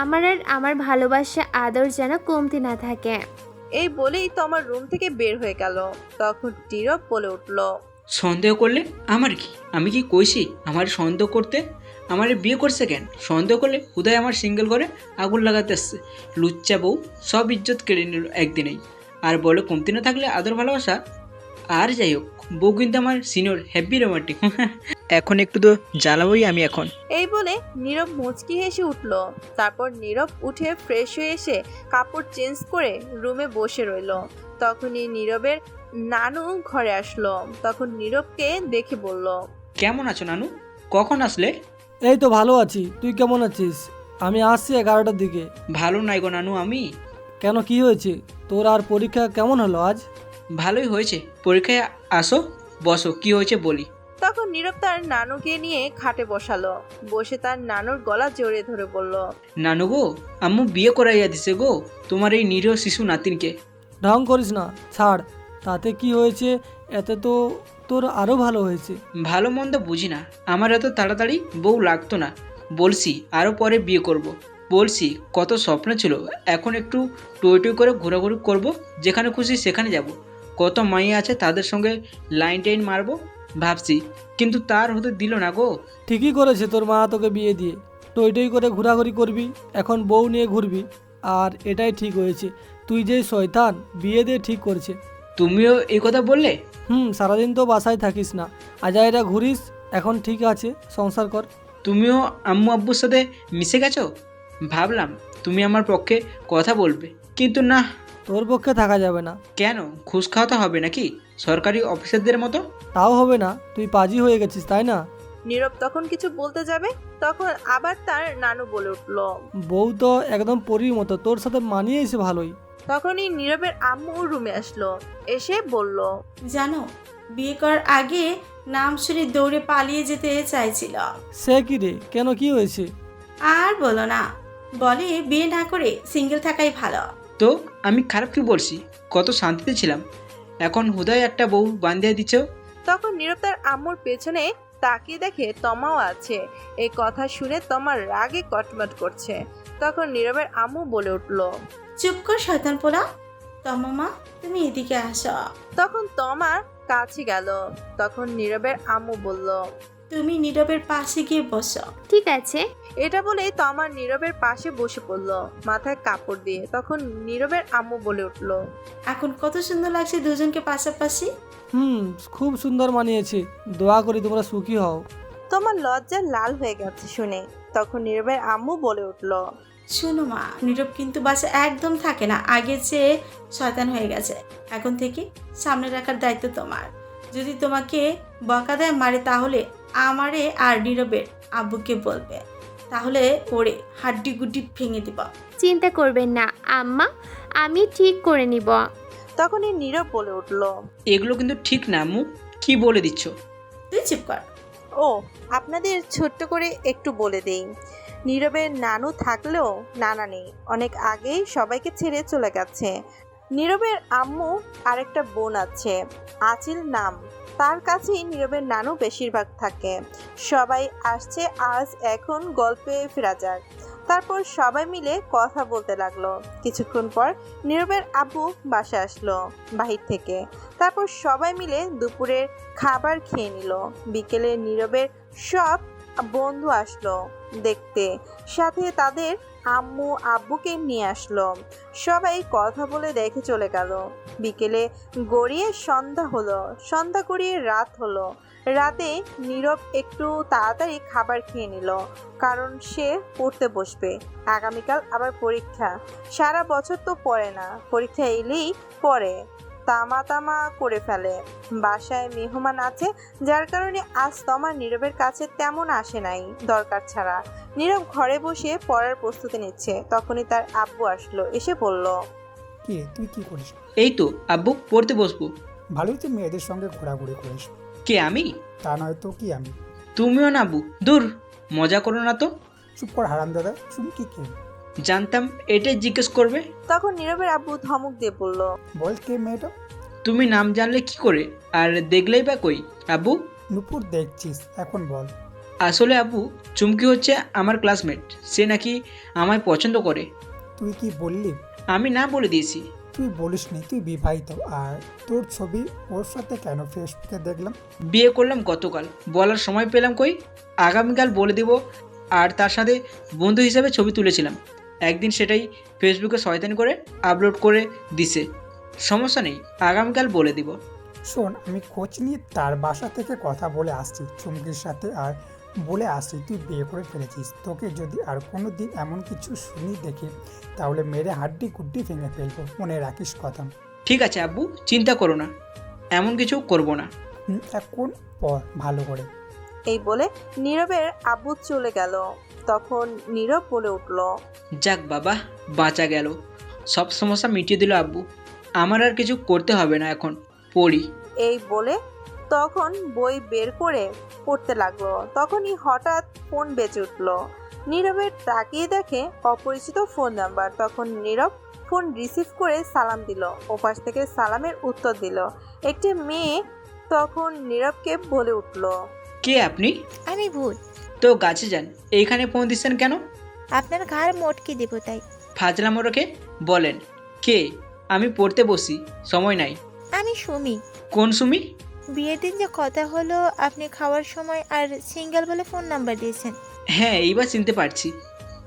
আমার আর আমার ভালোবাসা আদর যেন কমতে না থাকে। এই বলেই তোমার রুম থেকে বের হয়ে গেল। তখন নীরব বলে উঠল, সন্দেহ করলে আমার কি? আমি কি কইছি আমার সন্দেহ করতে? আমার বিয়ে করছে কেন? সন্দেহ করলে হুদায় আমার সিঙ্গেল করে আগুন লাগাতে আসছে। লুচ্চা বউ সব ইজ্জত কেড়ে নিল একদিনেই। আর বলে কমতি না থাকলে আদর ভালোবাসা। আর যাই হোক, বউ কিন্তু আমার সিনিয়র, হ্যাপি রোমান্টিক। এখন একটু তো জ্বালাবই আমি এখন। এই বলে নীরব মুচকি হেসে উঠল। তারপর নীরব উঠে ফ্রেশ হয়ে এসে কাপড় চেঞ্জ করে রুমে বসে রইল। তখনই নীরবের নানু ঘরে আসলো। তখন নীরবকে দেখে বলল, কেমন আছো নানু? কখন আসলে? এই তো ভালো আছি, তুই কেমন আছিস? আমি আসছি 11টার দিকে। ভালো নাই গো নানু আমি। কেন, কি হয়েছে? তোর আর পরীক্ষা কেমন হলো আজ? ভালোই হয়েছে। পরীক্ষায় আসো, বসো, কি হয়েছে বলি। তখন নীরব তার নানুকে নিয়ে খাটে বসালো। বসে তার নানুর গলা জড়িয়ে ধরে বলল, নানু গো, আম্মু বিয়ে করাইয়া দিছে গো তোমার এই নিরীহ শিশু নাতিনকে। ঢং করিস না, ছাড়। তাতে কি হয়েছে? এতে তো তোর আরও ভালো হয়েছে। ভালো মন্দ বুঝি না, আমার এত তাড়াতাড়ি বউ লাগতো না। বলছি আরও পরে বিয়ে করব। বলছি কত স্বপ্ন ছিল, এখন একটু টই টই করে ঘোরাঘুরি করব, যেখানে খুশি সেখানে যাব। কত মাইয়া আছে তাদের সঙ্গে লাইন টাইন মারবো ভাবছি, কিন্তু তার হতে দিল না গো। ঠিকই করেছে তোর মা তোকে বিয়ে দিয়ে। টই টই করে ঘোরাঘুরি করবি, এখন বউ নিয়ে ঘুরবি। আর এটাই ঠিক হয়েছে, তুই যে শয়তান, বিয়ে দিয়ে ঠিক করছে। তুমিও এই কথা বললে? সারাদিন তো বাসায় থাকিস না, আজাইরা ঘুরিস। এখন ঠিক আছে, সংসার কর। তুমিও আম্মু আব্বুর সাথে মিশে গেছো। ভাবলাম তুমি আমার পক্ষে কথা বলবে, কিন্তু না। তোর পক্ষে থাকা যাবে না। কেন, ঘুষ খাওয়াতে হবে নাকি সরকারি অফিসারদের মতো? তাও হবে না, তুই পাজি হয়ে গেছিস তাই না? নীরব তখন কিছু বলতে যাবে, তখন আবার তার নানু বলে উঠল, বউ তো একদম পরীর মতো, তোর সাথে মানিয়ে এসে ভালোই। তখনই নীরবের আম্মু রুমে আসলো। এসে বলল, জানো, বিয়ে করার আগে নাম শুনে দৌড়ে পালিয়ে যেতে চাইছিল। সে কি রে, কেন, কি হয়েছে? আর বলো না, বলে বিয়ে না করে সিঙ্গেল থাকাই ভালো। তো আমি খারাপ কি বলছি? কত শান্তিতে ছিলাম, এখন হুদায় একটা বউ বান্ধিয়ে দিচ্ছ। তখন নীরব তার আম্মুর পেছনে তাকিয়ে দেখে তমাও আছে। এই কথা শুনে তমা রাগে কটমট করছে। তখন নীরবের আম্মু বলে উঠল, চুপ কর শয়তান পোলা। তমামা তুমি এদিকে আসো। তখন তমার কাছে গেল। তখন নীরবের আম্মু বলল, তুমি নীরবের পাশে গিয়ে বসো। ঠিক আছে। এটা বলেই তমা নীরবের পাশে বসে পড়ল মাথায় কাপড় দিয়ে। তখন নীরবের আম্মু বলে উঠল, এখন কত সুন্দর লাগছে দুজনকে পাশাপাশি। খুব সুন্দর মানিয়েছে, দোয়া করি তোমরা সুখী হও। তোমার লজ্জা লাল হয়ে গেছে শুনে। তখন নীরবের আম্মু বলে উঠল, শোনো মা, নীরব কিন্তু বাসে একদম থাকে না, আগে চেয়ে শয়তান হয়ে গেছে। এখন থেকে সামনে রাখার দায়িত্ব তোমার। যদি তোমাকে বকা দেয় মারে, তাহলে আমারে আর নীরবের আব্বুকে বলবে, তাহলে ওরে হাড্ডি গুড্ডি ভেঙে দিব। চিন্তা করবেন না আম্মা, আমি ঠিক করে নিব। তখনই নীরব বলে উঠল, এগুলো কিন্তু ঠিক না আম্মু, কি বলে দিচ্ছ? তুই চুপ কর। ও আপনাদের ছোট্ট করে একটু বলে দেই, নীরবের নানু থাকলেও নানা নেই, অনেক আগেই সবাইকে ছেড়ে চলে গেছে। নীরবের আম্মু আরেকটা বোন আছে, আচিল নাম, তার কাছেই নীরবের নানু বেশিরভাগ থাকে। সবাই আসছে আজ, এখন গল্পে ফেরা যাক। তারপর সবাই মিলে কথা বলতে লাগলো। কিছুক্ষণ পর নীরবের আব্বু বাসায় আসলো বাহির থেকে। তারপর সবাই মিলে দুপুরের খাবার খেয়ে নিল। বিকেলে নীরবের সব বন্ধু আসলো দেখতে, সাথে তাদের আম্মু আব্বুকে নিয়ে আসলো। সবাই কথা বলে দেখে চলে গেল। বিকেলে গড়িয়ে সন্ধ্যা হলো, সন্ধ্যা গড়িয়ে রাত হলো। রাতে নীরব একটু তাড়াতাড়ি খাবার খেয়ে নিল, কারণ সে পড়তে বসবে। আগামীকাল আবার পরীক্ষা, সারা বছর তো পড়ে না, পরীক্ষা এলেই পড়ে, তামা করে ফেলে। বাসায় মেহমান আছে, যার কারণে আজ তমা নীরবের কাছে তেমন আসে নাই দরকার ছাড়া। নীরব ঘরে বসে পড়ার প্রস্তুতি নিচ্ছে। তখনই তার আব্বু আসলো, এসে বলল, কি তুই কি করিস? এই তো আব্বু, পড়তে বসবো। ভালোই তো মেয়েদের সঙ্গে ঘোরাঘুরি করিস। কে আমি? তা নয় তো কি আমি? তুমিও না আব্বু, দূর, মজা করো না তো। চুপ কর হারাম দাদা, চুমকি কে? জানতাম এটাই জিজ্ঞেস করবে। তখন নীরবের আব্বু ধমক দিয়ে বলল, বল কে মেয়েটা? তুমি নাম জানলে কি করে, আর দেখলেই বা কই আব্বু? নুপুর দেখছিস, এখন বল। আসলে আব্বু, চুমকি হচ্ছে আমার ক্লাসমেট, সে নাকি আমায় পছন্দ করে। তুই কি বললি? আমি না বলে দিয়েছি। তুই বলিসনি তুই বিবাহিত, আর তোর ছবি ওর সাথে কেন ফেসবুকে দেখলাম? বিয়ে করলাম গতকাল, বলার সময় পেলাম কই। আগামীকাল বলে দেব। আর তার সাথে বন্ধু হিসাবে ছবি তুলেছিলাম একদিন, সেটাই ফেসবুকে শয়তানি করে আপলোড করে দিছে। সমস্যা নেই, আগামীকাল বলে দিব। শোন, আমি খোঁজ নিয়ে তার বাসা থেকে কথা বলে আসছি চুমকির সাথে, আর বলে আসছি তুই বিয়ে করে ফেলেছিস। তোকে যদি আর কোনো দিন এমন কিছু শুনি দেখি, তাহলে মেরে হাড্ডি গুড্ডি ভেঙে ফেলবো, মনে রাখিস কথা। ঠিক আছে আব্বু, চিন্তা করো না, এমন কিছু করব না। এখন পর ভালো করে। এই বলে নীরবের আব্বু চলে গেল। তখন নীরব বলে উঠল, যাক বাবা, বাঁচা গেল। সব সমস্যা মিটিয়ে দিল আব্বু, আমার আর কিছু করতে হবে না, এখন পড়ি। এই বলে তখন বই বের করে পড়তে লাগলো। তখনই হঠাৎ ফোন বেজে উঠল। নীরবের তাকিয়ে দেখে অপরিচিত ফোন নাম্বার। তখন নীরব ফোন রিসিভ করে সালাম দিল। ওপাশ থেকে সালামের উত্তর দিল একটি মেয়ে। তখন নীরবকে বলে উঠল, কে আপনি? আমি ভূত। তো গাছে যান, এইখানে ফোন দিচ্ছেন কেন? আপনার ঘাড় মটকে দেবো তাই। ফাজলামো রেখে বলেন কে? আমি পড়তে বসি, সময় নাই। আমি সুমি। কোন সুমি? বিয়ের দিন যে কথা হলো, আপনি খাওয়ার সময় আর সিঙ্গেল বলে ফোন নাম্বার দিয়েছেন। হ্যাঁ, এইবার চিনতে পারছি।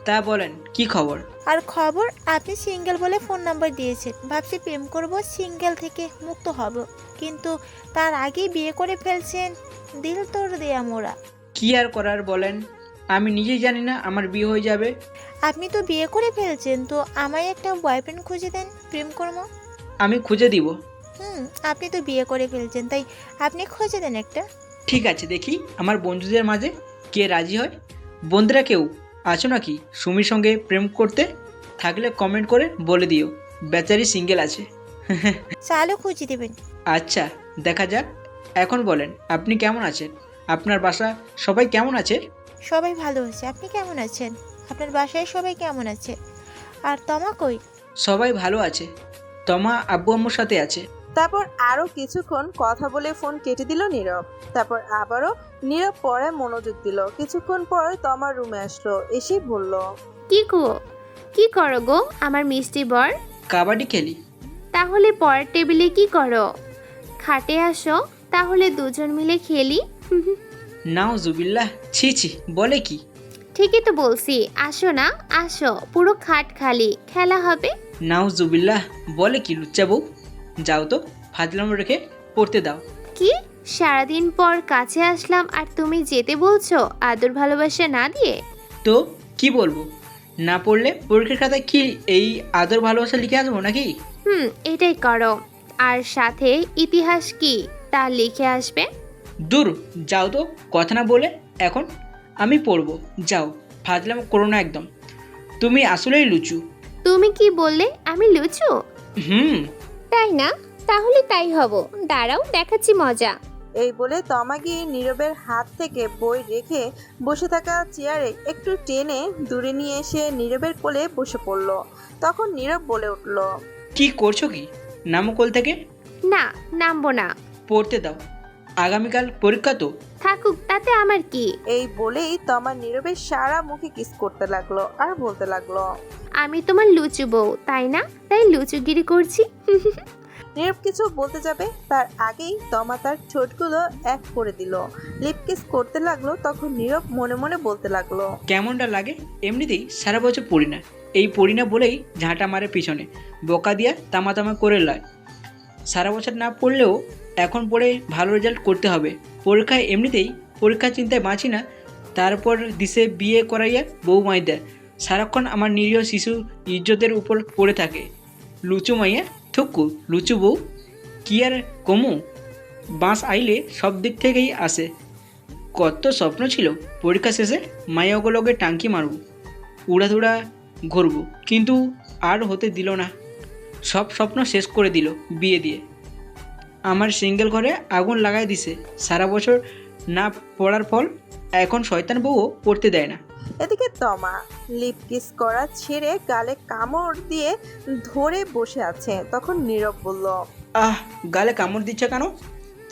তা বলেন কি খবর? আর খবর, আপনি সিঙ্গেল বলে ফোন নাম্বার দিয়েছেন, ভাবছি প্রেম করব, সিঙ্গেল থেকে মুক্ত হব, কিন্তু তার আগেই বিয়ে করে ফেলছেন। দিল তোর দেয়া মোরা। কি আর করার বলেন, আমি নিজেই জানি না আমার বিয়ে হয়ে যাবে। আপনি তো বিয়ে করে ফেলছেন, তো আমায় একটা বয়ফ্রেন্ড খুঁজে দেন, প্রেম করবো। আমি খুঁজে দিব। আপনি তো বিয়ে করে ফেলছেন, তাই আপনি খুঁজে দেন একটা। ঠিক আছে, দেখি আমার বন্ধুদের মাঝে কে রাজি হয়। বন্ধুরা কেউ আছো নাকি সুমির সঙ্গে প্রেম করতে? থাকলে কমেন্ট করে বলে দিও, বেচারি সিঙ্গেল আছে। চালু খুঁজে দেবেন। আচ্ছা, দেখা যাক। এখন বলেন আপনি কেমন আছেন? আপনার বাসা সবাই কেমন আছে? সবাই ভালো আছে। আপনি কেমন আছেন? আপনার বাসায় সবাই কেমন আছে? আর তমা কই? সবাই ভালো আছে। তমা আব্বু আম্মুর সাথে আছে। তারপর আরো কিছুক্ষণ কথা বলে ফোন কেটে দিল নীরব। তারপর আবারও নীরব পড়ায় মনোযোগ দিল। কিছুক্ষণ পর তমার রুমে আসলো, এসে বলল, কি করো গো আমার মিষ্টি বর? কাবাডি খেলি। তাহলে পরের টেবিলে কি করো? খাটে আসো, তাহলে দুজন মিলে খেলি। নাউজুবিল্লাহ, ছি ছি, বলে কি? ঠিকই তো বলছি, আসো না, আসো, পুরো খাট খালি, খেলা হবে। নাউজুবিল্লাহ, বলে কি লুচ্চা বউ? যাও তো, ফাজলাম রেখে পড়তে দাও। কি সারাদিন পর কাছে আসলাম আর তুমি যেতে বলছো আদর ভালোবাসা না দিয়ে? তো কি বলবো? না পড়লে পরীক্ষার খাতায় কি এই আদর ভালোবাসা লিখে আসবো নাকি? এটাই করো। আর সাথে ইতিহাস কি তা লিখে আসবে। দূর, যাও তো, কথা না বলে এখন আমি পড়বো। যাও, ফাজলাম করো না একদম। তুমি আসলেই লুচু। তুমি কি বললে আমি লুচু? তাই না? তাহলে তাই হব, দাঁড়াও দেখাচ্ছি মজা। এই বলে তমা গিয়ে নীরবের হাত থেকে বই রেখে বসে থাকা চেয়ারে একটু টেনে দূরে নিয়ে এসে নীরবের কোলে বসে পড়ল। তখন নীরব বলে উঠল, কি করছো কি? নামো কোল থেকে। না, নামবো না। পড়তে দাও, আগামীকাল পরীক্ষা তো। থাকুক, তাতে আমার কি? এই বলেই তমা নীরবের সারা মুখে কিস করতে লাগলো আর বলতে লাগলো, আমি তোমার লুচু বউ, তাই না? তাই লুচুগিরি করছি। নীরব কিছু বলতে যাবে তার আগেই তমা তার ঠোঁটগুলো এক করে দিল, লিপ কিস করতে লাগলো। তখন নীরব মনে মনে বলতে লাগলো, কেমনটা লাগে? এমনিতেই সারা বছর পড়ি না, এই পড়ি না বলেই ঝাঁটা মারে পিছনে, বোকা দিয়া তামা তামা করে লয়। সারা বছর না পড়লেও এখন পড়ে ভালো রেজাল্ট করতে হবে। পরীক্ষায় এমনিতেই পরীক্ষার চিন্তায় বাঁচি না, তারপর দিশে বিয়ে করাইয়া বউ মাইদা সারাক্ষণ আমার নিরীহ শিশু ইজ্জতের উপর পড়ে থাকে। লুচু মাইয়া থুকু, লুচু বউ কি আর কমু? বাঁশ আইলে সব দিক থেকেই আসে। কত স্বপ্ন ছিল পরীক্ষা শেষে মায়াগুলোকে টাঙ্কি মারব, উড়াধুড়া ঘুরব, কিন্তু আর হতে দিল না। সব স্বপ্ন শেষ করে দিল বিয়ে দিয়ে। আমার সিঙ্গেল ঘরে আগুন লাগাই দিছে। সারা বছর না পড়ার ফল এখন শয়তান বউও পড়তে দেয় না। এদিকে তমা লিপ কিস করা ছেড়ে গালে কামড় দিয়ে ধরে বসে আছে। তখন নীরব বলল, গালে কামড় দিচ্ছ কেন?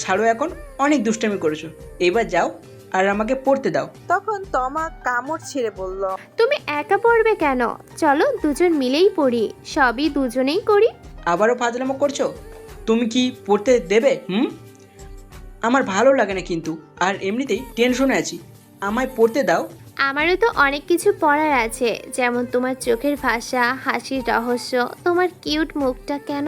ছাড়ো, এখন অনেক দুষ্টামি করেছো, এবার যাও আর আমাকে পড়তে দাও। তখন তমা কামড় ছেড়ে বলল, তুমি একা পড়বে কেন? চলো দুজন মিলেই পড়ি, সবই দুজনেই করি। আবারও ফাজলামো করছো? তুমি কি পড়তে দেবে? আমার ভালো লাগে না কিন্তু, আর এমনিতেই টেনশনে আছি, আমায় পড়তে দাও। আমারও তো অনেক কিছু পড়ার আছে, যেমন তোমার চোখের ভাষা, হাসির রহস্য, তোমার কিউট মুখটা কেন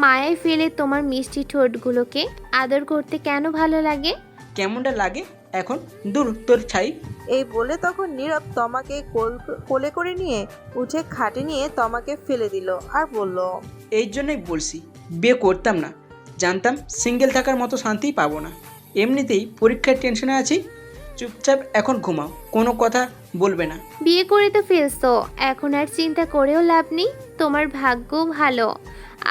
মায়ায় ফেলে তোমার মিষ্টি ঠোঁটগুলোকে আদর করতে কেন ভালো লাগে। কেমনটা লাগে এখন? দূর তোর ছাই। এই বলে তখন নীরব তমাকে কোলে করে নিয়ে উঠে খাটে নিয়ে তমাকে ফেলে দিল আর বলল, এই জন্যই বলছি বিয়ে করতাম না, জানতাম সিঙ্গেল থাকার মতো শান্তিই পাবো না। এমনিতেই পরীক্ষার টেনশনে আছি, চুপচাপ এখন ঘুমাও, কোনো কথা বলবে না। বিয়ে করে তো ফেলছো, এখন আর চিন্তা করেও লাভ নেই। তোমার ভাগ্য ভালো,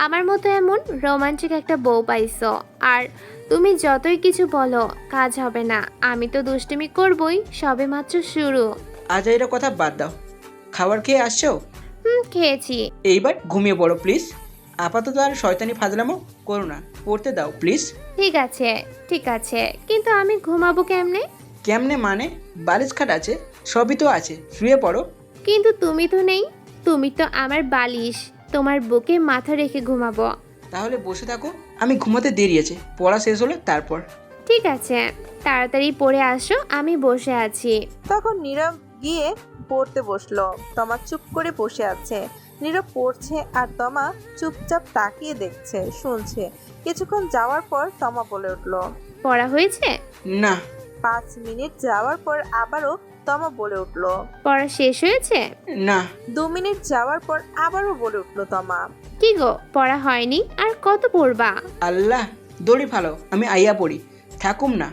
আমার মতো এমন রোমান্টিক একটা বউ পাইছো। আর তুমি যতই কিছু বলো কাজ হবে না, আমি তো দুষ্টুমি করবই, সবে মাত্র শুরু। আজাইরা কথা বাদ দাও, খাবার খেয়ে আসছো? খেয়েছি। এইবার ঘুমিয়ে পড়ো প্লিজ, আপাতত আর শয়তানি ফাজলামো করো না, পড়তে দাও প্লিজ। ঠিক আছে ঠিক আছে, কিন্তু আমি ঘুমাবো কেমনে? কেমনে মানে? বালিশ খাট আছে, সবই তো আছে, শুয়ে পড়ো। কিন্তু তুমি তো নেই, তুমি তো আমার বালিশ, তোমার বুকে মাথা রেখে ঘুমাবো। তাহলে বসে থাকো, আমি ঘুমাতে দেরি আছে, পড়া শেষ হলে তারপর। ঠিক আছে, তাড়াতাড়ি পড়ে আসো, আমি বসে আছি। তখন নীরব গিয়ে পড়তে বসলো। তমা চুপ করে বসে আছে। নীরব পড়ছে আর তমা চুপচাপ তাকিয়ে দেখছে, শুনছে। কিছুক্ষণ যাওয়ার পর তমা বলে উঠল, পড়া হয়েছে? না। 5 মিনিট যাওয়ার পর আবারও তমা বলে উঠল, পড়া শেষ হয়েছে? না। 2 মিনিট যাওয়ার পর আবারও বলে উঠল তমা, কি গো, পড়া হয়নি? আর কত পড়বা? আল্লাহ, দড়ি ফালো, আমি আইয়া পড়ি, থাকুম না।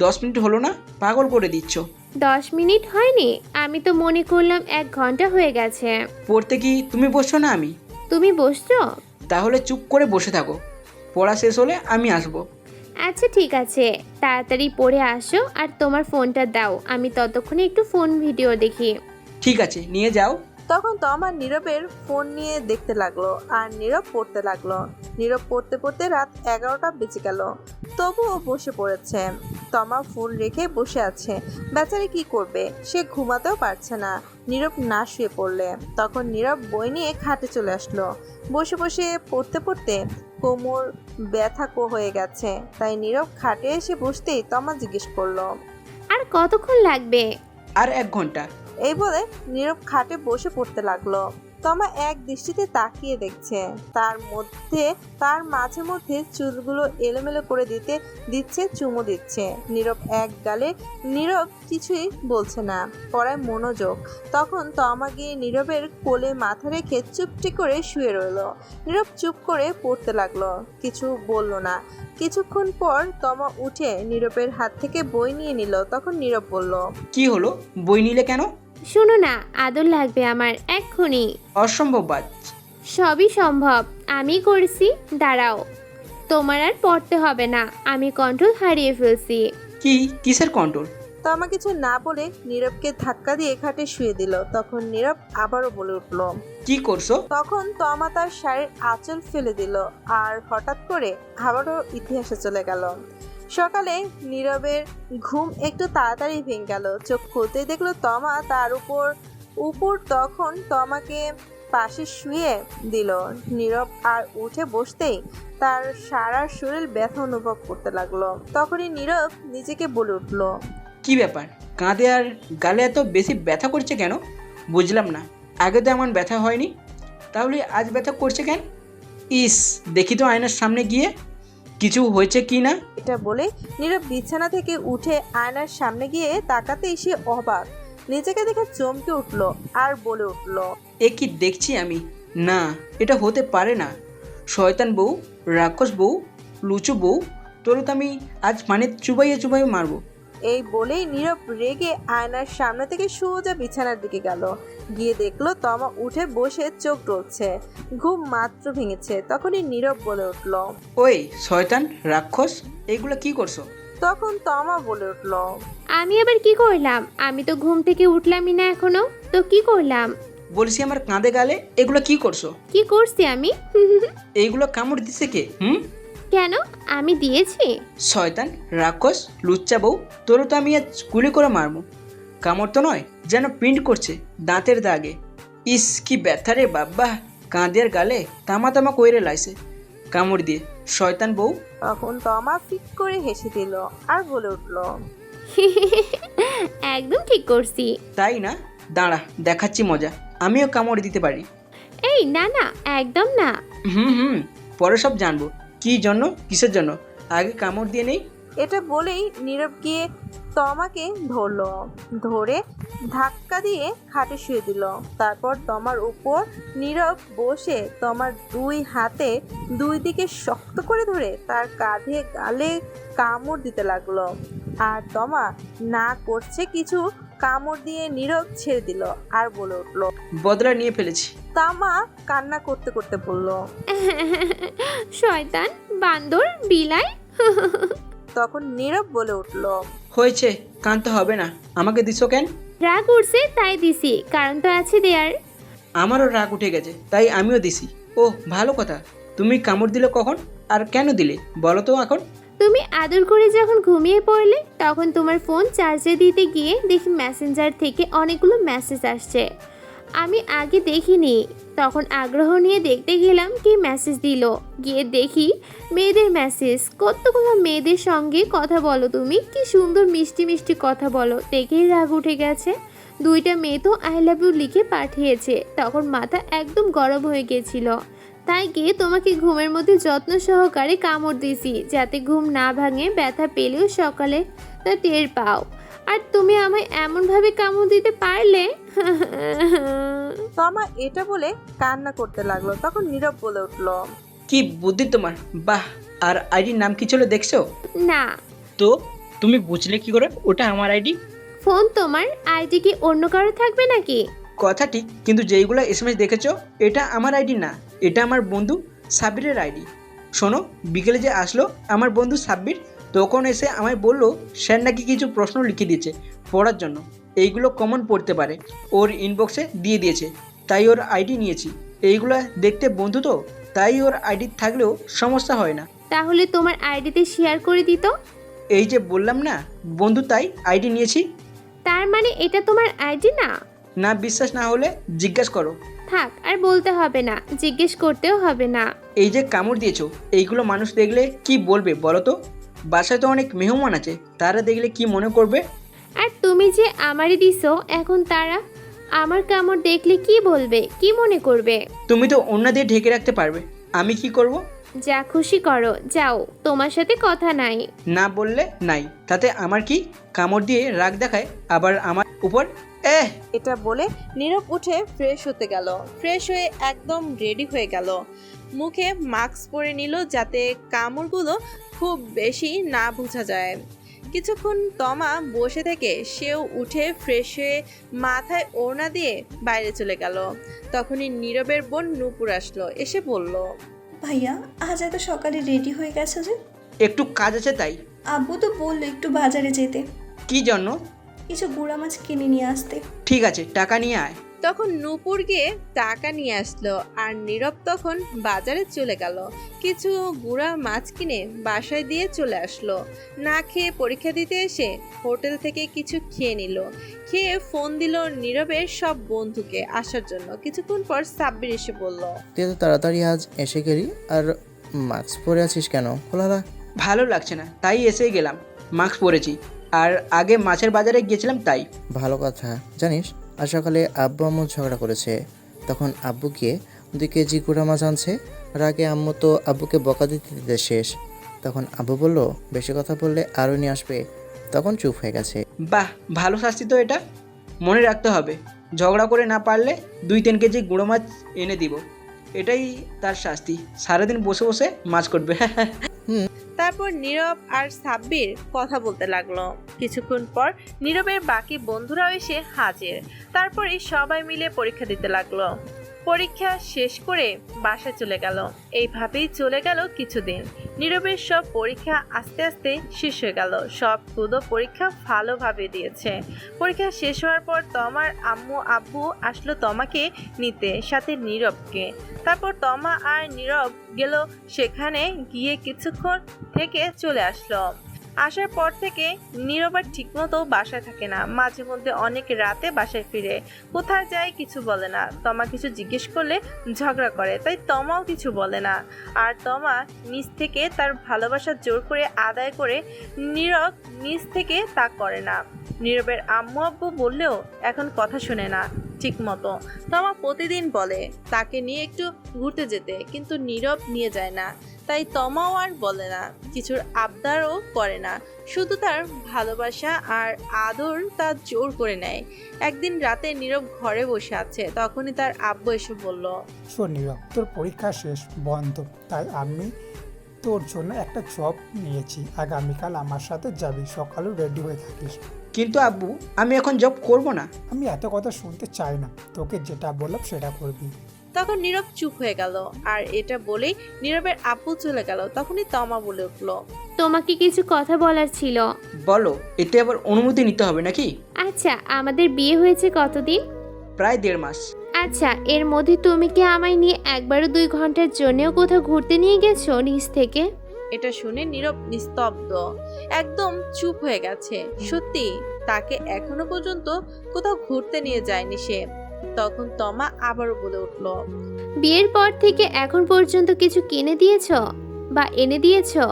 10 মিনিট হলো না, পাগল করে দিচ্ছ। 10 মিনিট হয়নি? আমি তো মনে করলাম 1 ঘন্টা হয়ে গেছে। পড়তে কি তুমি বসছো না আমি? তুমি বসছো? তাহলে চুপ করে বসে থাকো, পড়া শেষ হলে আমি আসবো। আচ্ছা ঠিক আছে, তাড়াতাড়ি পড়ে আসো আর তোমার ফোনটা দাও, আমি ততক্ষণে একটু ফোন ভিডিও দেখি। ঠিক আছে, নিয়ে যাও। তখন তমা নীরবের ফোন নিয়ে দেখতে লাগলো আর নীরব পড়তে লাগলো। নীরব পড়তে পড়তে রাত 11টা বেজে গেল, তবুও বসে পড়েছে। তমা ফোন রেখে বসে আছে। বেচারি কি করবে, সে ঘুমাতেও পারছে না নীরব না শুয়ে পড়লে। তখন নীরব বই নিয়ে খাটে চলে আসলো। বসে বসে পড়তে পড়তে কোমর ব্যথা হয়ে গেছে, তাই নীরব খাটে এসে বসতেই তমা জিজ্ঞেস করলো, আর কতক্ষণ লাগবে? আর 1 ঘন্টা। এই বলে নীরব খাটে বসে পড়তে লাগলো। তমা এক দৃষ্টিতে তাকিয়ে দেখছে, তার মাঝে মধ্যে চুলগুলো এলোমেলো করে দিচ্ছে, চুমু দিচ্ছে। নীরব এক গালে। নীরব কিছুই বলছে না, পড়ায় মনোযোগ। তখন তমা গিয়ে নীরবের কোলে মাথা রেখে চুপটি করে শুয়ে রইল। নীরব চুপ করে পড়তে লাগলো, কিছু বলল না। কিছুক্ষণ পর তমা উঠে নীরবের হাত থেকে বই নিয়ে নিল। তখন নীরব বলল, কি হলো, বই নিলে কেন? শোনো না, আদর লাগবে আমার এক্ষুনি। অসম্ভব বাজ। সবই সম্ভব, আমি করছি। দাঁড়াও, তোমার আর পড়তে হবে না, আমি কন্ট্রোল হারিয়ে ফেলছি। কিসের কন্ট্রোল? তমা কিছু না বলে নীরবকে ধাক্কা দিয়ে খাটে শুয়ে দিল। তখন নীরব আবারও বলে উঠল, কি করছো? তখন তমা তার শাড়ির আঁচল ফেলে দিল আর হঠাৎ করে আবারও ইতিহাসে চলে গেল। সকালে নীরবের ঘুম একটু তাড়াতাড়ি ভেঙে গেল। চোখ খুলতেই দেখলো তমা তার উপর তখন তমাকে পাশে শুয়ে দিল। নীরব আর উঠে বসতেই তার সারা শরীর ব্যথা অনুভব করতে লাগলো। তখনই নীরব নিজেকে বলে উঠল, কি ব্যাপার, কাঁধে আর গালে এত বেশি ব্যথা করছে কেন? বুঝলাম না, আগে তো এমন ব্যথা হয়নি, তাহলে আজ ব্যথা করছে কেন? ইস, দেখি তো আয়নার সামনে গিয়ে কিছু হয়েছে কি না। এটা বলে নীরব বিছানা থেকে উঠে আয়নার সামনে গিয়ে তাকাতেই সে অবাক, নিজেকে দেখে চমকে উঠল আর বলে উঠল, এ কি দেখছি আমি? না, এটা হতে পারে না। শয়তান বউ, রাক্ষস বউ, লুচু বউ, তোর তো আমি আজ মানে চুবাইয়ে মারবো। এই বলেই নীরব রেগে আয়নার সামনে থেকে সোজা বিছানার দিকে গেল। গিয়ে দেখলো তমা উঠে বসে চোখ ডলছে, ঘুম মাত্র ভেঙেছে। তখনই নীরব বলে উঠল, ওই শয়তান, রাক্ষস, এইগুলো কি করছো? তখন তমা বলে উঠল, আমি আবার কি করলাম? আমি তো ঘুম থেকে উঠলামই না এখনো, তো কি করলাম? বলছি আমার কাঁধে গালে এগুলো কি করছো? কি করছি আমি? এইগুলো কামড় দিছে কে? কেন, আমি দিয়েছি? শয়তান, রাক্ষস, লুচ্চা বউ, তোরও তো আমি আজ গুলি করে মারবো। কামড় তো নয়, যেন পিন্ট করছে দাঁতের দাগে। ইস, কি ব্যথা রে বাবা, কাঁধে আর গালে তামা কইরে লাইছে কামড় দিয়ে, শয়তান বউ। তখন তমা ফিক করে হেসে দিল আর বলে উঠল, একদম ঠিক করছি। তাই না? দাঁড়া, দেখাচ্ছি মজা, আমিও কামড় দিতে পারি। এই না না, একদম না। পরে সব জানবো কি জন্য, কিসের জন্য, আগে কামড় দিয়ে নেই। এটা বলেই নীরব গিয়ে তমাকে ধরে ধাক্কা দিয়ে খাটে শুয়ে দিল। তারপর তমার উপর নীরব বসে তমার 2 হাতে 2 দিকে শক্ত করে ধরে তার কাঁধে গালে কামড় দিতে লাগলো। আর তমা না করছে কিছু, কামড় দিয়ে নীরব ছেড়ে দিল আর বলে উঠল, বদলা নিয়ে ফেলেছি। তমা কান্না করতে করতে বলল, শয়তান, বান্দর, বিলাই। তখন নীরব বলে উঠল, হয়েছে, কাঁদতে হবে না, আমাকে দিছো কেন? রাগ উঠছে তাই দিছি, কারণ তো আছে দেয়ার। আমারও রাগ উঠে গেছে তাই আমিও দিছি। ও ভালো কথা, তুমি কামড় দিলে কখন আর কেন দিলে বলো তো এখন? তুমি আদর করে যখন ঘুমিয়ে পড়লে, তখন তোমার ফোন চার্জে দিতে গিয়ে দেখি মেসেঞ্জার থেকে অনেকগুলো মেসেজ আসছে। আমি আগে দেখিনি, তখন আগ্রহ নিয়ে দেখতে গেলাম কি মেসেজ দিল। গিয়ে দেখি মেয়েদের মেসেজ। কতগুলো মেয়েদের সঙ্গে কথা বলো তুমি, কি সুন্দর মিষ্টি মিষ্টি কথা বলো। দেখেই রাগ উঠে গেছে। 2টা মেয়ে তো আই লাভ ইউ লিখে পাঠিয়েছে। তখন মাথা একদম গরম হয়ে গেছিল, তাই গিয়ে তোমাকে ঘুমের মধ্যে যত্ন সহকারে কামড় দিয়েছি, যাতে ঘুম না ভাঙে, ব্যথা পেলেও সকালে তা টের পাও। আর তুমি আমায় এমনভাবে কামড় দিতে পারলে। তমা এটা বলে কান্না করতে লাগলো। তখন নীরব বলে উঠল, কি বুদ্ধি তোমার, বাহ। আর আইডির নাম কি ছিল দেখছো? না। তো তুমি বুঝলে কি করে ওটা আমার আইডি? ফোন তোমার, আইডি কি অন্য কারো থাকবে নাকি? কথা ঠিক, কিন্তু যেইগুলো এসএমএস দেখেছো এটা আমার আইডি না, এটা আমার বন্ধু সাব্বিরের আইডি। শোনো, বিকেলে যে আসলো আমার বন্ধু সাব্বির, তখন এসে আমায় বললো স্যার নাকি কিছু প্রশ্ন লিখে দিয়েছে পড়ার জন্য, এইগুলো কমন পড়তে পারে, ওর ইনবক্সে দিয়ে দিয়েছে। তাই ওর আইডি নিয়েছি। এইগুলা দেখতে বন্ধু তো, তাই ওর আইডি থাকলেও সমস্যা হয় না। তাহলে তোমার আইডিতে শেয়ার করে দিত। এই যে বললাম না বন্ধু, তাই আইডি নিয়েছি। তার মানে এটা তোমার আইডি না? না বিশ্বাস না হলে জিজ্ঞাসা করো। থাক, আর বলতে হবে না, জিজ্ঞেস করতেও হবে না। এই যে কামড় দিয়েছো, এইগুলো মানুষ দেখলে কি বলবে বলো তো? বাসায় তো অনেক মেহমান আছে, তারা দেখলে কি মনে করবে? আর তুমি যে আমারই দিছো, এখন তারা আমার কামড় দেখলে কি বলবে, কি মনে করবে? তুমি তো অন্য দিয়ে ঢেকে রাখতে পারবে, আমি কি করব? যা খুশি করো, যাও, তোমার সাথে কথা নাই। না বললে নাই, তাতে আমার কি? কামড় দিয়ে রাগ দেখায় আবার আমার উপর। এটা বলে নীরব উঠে ফ্রেশ হতে গেল। ফ্রেশ হয়ে একদম রেডি হয়ে গেল। মুখে মাস্ক পরে নিল যাতে কামড়গুলো খুব বেশি না বোঝা যায়। কিছুক্ষণ তমা বসে থেকে সেও উঠে ফ্রেশ হয়ে মাথায় ওড়না দিয়ে বাইরে চলে গেল। তখনই নীরবের বোন নূপুর আসলো, এসে বলল, ভাইয়া আজ এত সকালে রেডি হয়ে গেছে যে? একটু কাজ আছে তাই। আব্বু তো বললো একটু বাজারে যেতে, কি জন্য? কিছু গুঁড়া মাছ কিনে নিয়ে আসতে। ঠিক আছে, টাকা নিয়ে আয়। তখন নূপুর গিয়ে টাকা নিয়ে আসলো আর নীরব তখন বাজারে চলে গেল। কিছু গুঁড়া মাছ কিনে বাসায় দিয়ে চলে আসলো। না খেয়ে পরীক্ষা দিতে এসে হোটেল থেকে কিছু খেয়ে নিল। খেয়ে ফোন দিল নীরবের সব বন্ধুকে আসার জন্য। কিছুক্ষণ পর সাব্বির এসে বলল, তুই তো তাড়াতাড়ি আজ এসে গেলি, আর মাস্ক পরে আছিস কেন? খোলা রাখ। ভালো লাগছে না তাই এসে গেলাম, মাস্ক পরেছি। আর আগে মাছের বাজারে গিয়েছিলাম তাই। ভালো কথা। জানিস আজ সকালে আব্বু আম্মু ঝগড়া করেছে, তখন আব্বু গিয়ে 2 কেজি গুঁড়া মাছ আনছে। আর আগে আম্মু তো আব্বুকে বকা দিতে দিতে শেষ। তখন আব্বু বলল বেশি কথা বললে আরও নিয়ে আসবে, তখন চুপ হয়ে গেছে। বাহ, ভালো শাস্তি তো এটা, মনে রাখতে হবে। ঝগড়া করে না পারলে 2-3 কেজি গুঁড়ো মাছ এনে দিব, এটাই তার শাস্তি। সারাদিন বসে বসে মাছ করবে। তারপর নীরব আর সাব্বির কথা বলতে লাগলো। কিছুক্ষণ পর নীরবের বাকি বন্ধুরাও এসে হাজির। তারপরে সবাই মিলে পরীক্ষা দিতে লাগলো। পরীক্ষা শেষ করে বাসায় চলে গেল। এইভাবেই চলে গেল কিছুদিন। নীরবের সব পরীক্ষা আস্তে আস্তে শেষ হয়ে গেল। সবগুলো পরীক্ষা ভালোভাবে দিয়েছে। পরীক্ষা শেষ হওয়ার পর তমার আম্মু আব্বু আসলো তমাকে নিতে, সাথে নীরবকে। তারপর তমা আর নীরব গেল সেখানে, গিয়ে কিছুক্ষণ থেকে চলে আসলো। আসার পর থেকে নীরব আর ঠিকমতো বাসায় থাকে না। মাঝে মধ্যে অনেক রাতে বাসায় ফিরে। কোথায় যায় কিছু বলে না। তমা কিছু জিজ্ঞেস করলে ঝগড়া করে, তাই তমাও কিছু বলে না। আর তমা নিজ থেকে তার ভালোবাসা জোর করে আদায় করে, নীরব নিজ থেকে তা করে না। নীরবের আম্মু আব্বু বললেও এখন কথা শোনে না ঠিক মতো। তমা প্রতিদিন বলে তাকে নিয়ে একটু ঘুরতে যেতে, কিন্তু নীরব নিয়ে যায় না। তাই তমাও আর বলে না, কিছুর আবদারও করে না। শুধু তার ভালোবাসা আর আদর তা জোর করে নেয়। একদিন রাতে নীরব ঘরে বসে আছে, তখনই তার আব্বু এসে বলল, শোন নীরব, তোর পরীক্ষা শেষ, বন্ধ, তাই আমি তোর জন্য একটা জব নিয়েছি। আগামীকাল আমার সাথে যাবি, সকালেও রেডি হয়ে থাকিস। কিন্তু আব্বু, আমি এখন জব করব না। আমি এত কথা শুনতে চাই না, তোকে যেটা বললাম সেটা করবি। তখন নীরব চুপ হয়ে গেল। আর এটা বলেই নীরবের আব্বু চলে গেল। তখনই তমা বলে উঠল, তোমাকে কিছু কথা বলার ছিল। বলো, এতে আবার অনুমতি নিতে হবে নাকি? আচ্ছা, আমাদের বিয়ে হয়েছে কতদিন? প্রায় 1.5 মাস। আচ্ছা, এর মধ্যে তুমি কি আমায় নিয়ে একবারও 2 ঘন্টার জন্যও কোথাও ঘুরতে নিয়ে গেছো নিজ থেকে? এটা শুনে নীরব নিস্তব্ধ, একদম চুপ হয়ে গেছে। সত্যি তাকে এখনো পর্যন্ত কোথাও ঘুরতে নিয়ে যায়নি সে। তখন তমা আবারও বলে উঠল, বিয়ের পর থেকে এখন পর্যন্ত কিছু কিনে দিয়েছো বা এনে দিয়েছো?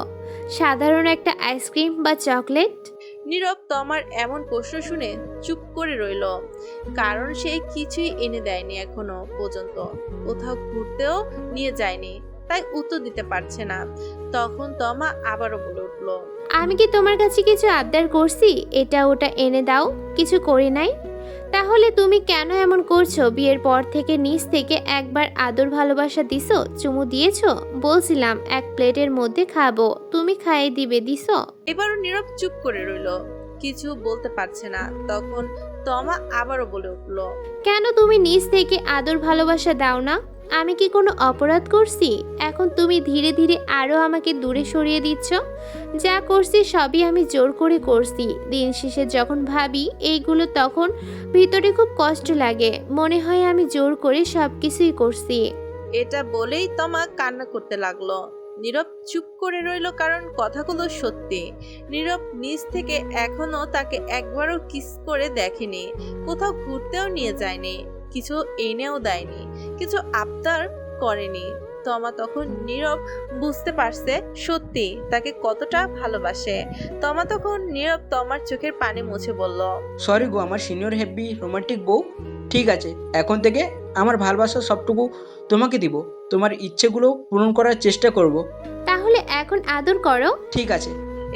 সাধারণ একটা আইসক্রিম বা চকলেট? নীরব তমার এমন প্রশ্ন শুনে চুপ করে রইল, কারণ সে কিছুই এনে দেয়নি এখনো পর্যন্ত, কোথাও ঘুরতেও নিয়ে যায়নি, তাই উত্তর দিতে পারছে না। তখন তমা আবারও বলে উঠল, আমি কি তোমার কাছে কিছু আবদার করছি এটা ওটা এনে দাও? কিছু করি নাই। তাহলে তুমি কেন এমন করছো? বিয়ের পর থেকে নিজ থেকে একবার আদর ভালোবাসা দিছো, চুমু দিয়েছো, বলছিলাম এক প্লেটের মধ্যে খাবো, তুমি খাইয়ে দিবে, দিছো? এবারও নীরব চুপ করে রইল, কিছু বলতে পারছে না। তখন তমা আবারও বলে উঠল, কেন তুমি নিজ থেকে আদর ভালোবাসা দাও না? আমি কি কোনো অপরাধ করছি? এখন তুমি ধীরে ধীরে আরও আমাকে দূরে সরিয়ে দিচ্ছ। যা করছি সবই আমি জোর করে করছি। দিন শেষে যখন ভাবি এইগুলো, তখন ভিতরে খুব কষ্ট লাগে। মনে হয় আমি জোর করে সব কিছুই করছি। এটা বলেই তমা কান্না করতে লাগলো। নীরব চুপ করে রইল, কারণ কথাগুলো সত্যি। নীরব নিজ থেকে এখনো তাকে একবারও কিস করে দেখেনি, কোথাও ঘুরতেও নিয়ে যায়নি, কিছু এনেও দেয়নি, কিছু আবদার করেনি। তমা তখন নীরব বুঝতে পারছে সত্যি তাকে কতটা ভালোবাসে। তমা তখন নীরব তমার চোখের পানি মুছে বলল, সরি গো আমার সিনিয়র হেভি রোমান্টিক বউ। ঠিক আছে, এখন থেকে আমার ভালোবাসা সবটুকু তোমাকে দিব। তোমার ইচ্ছেগুলো পূরণ করার চেষ্টা করব। তাহলে এখন আদর করো। ঠিক আছে।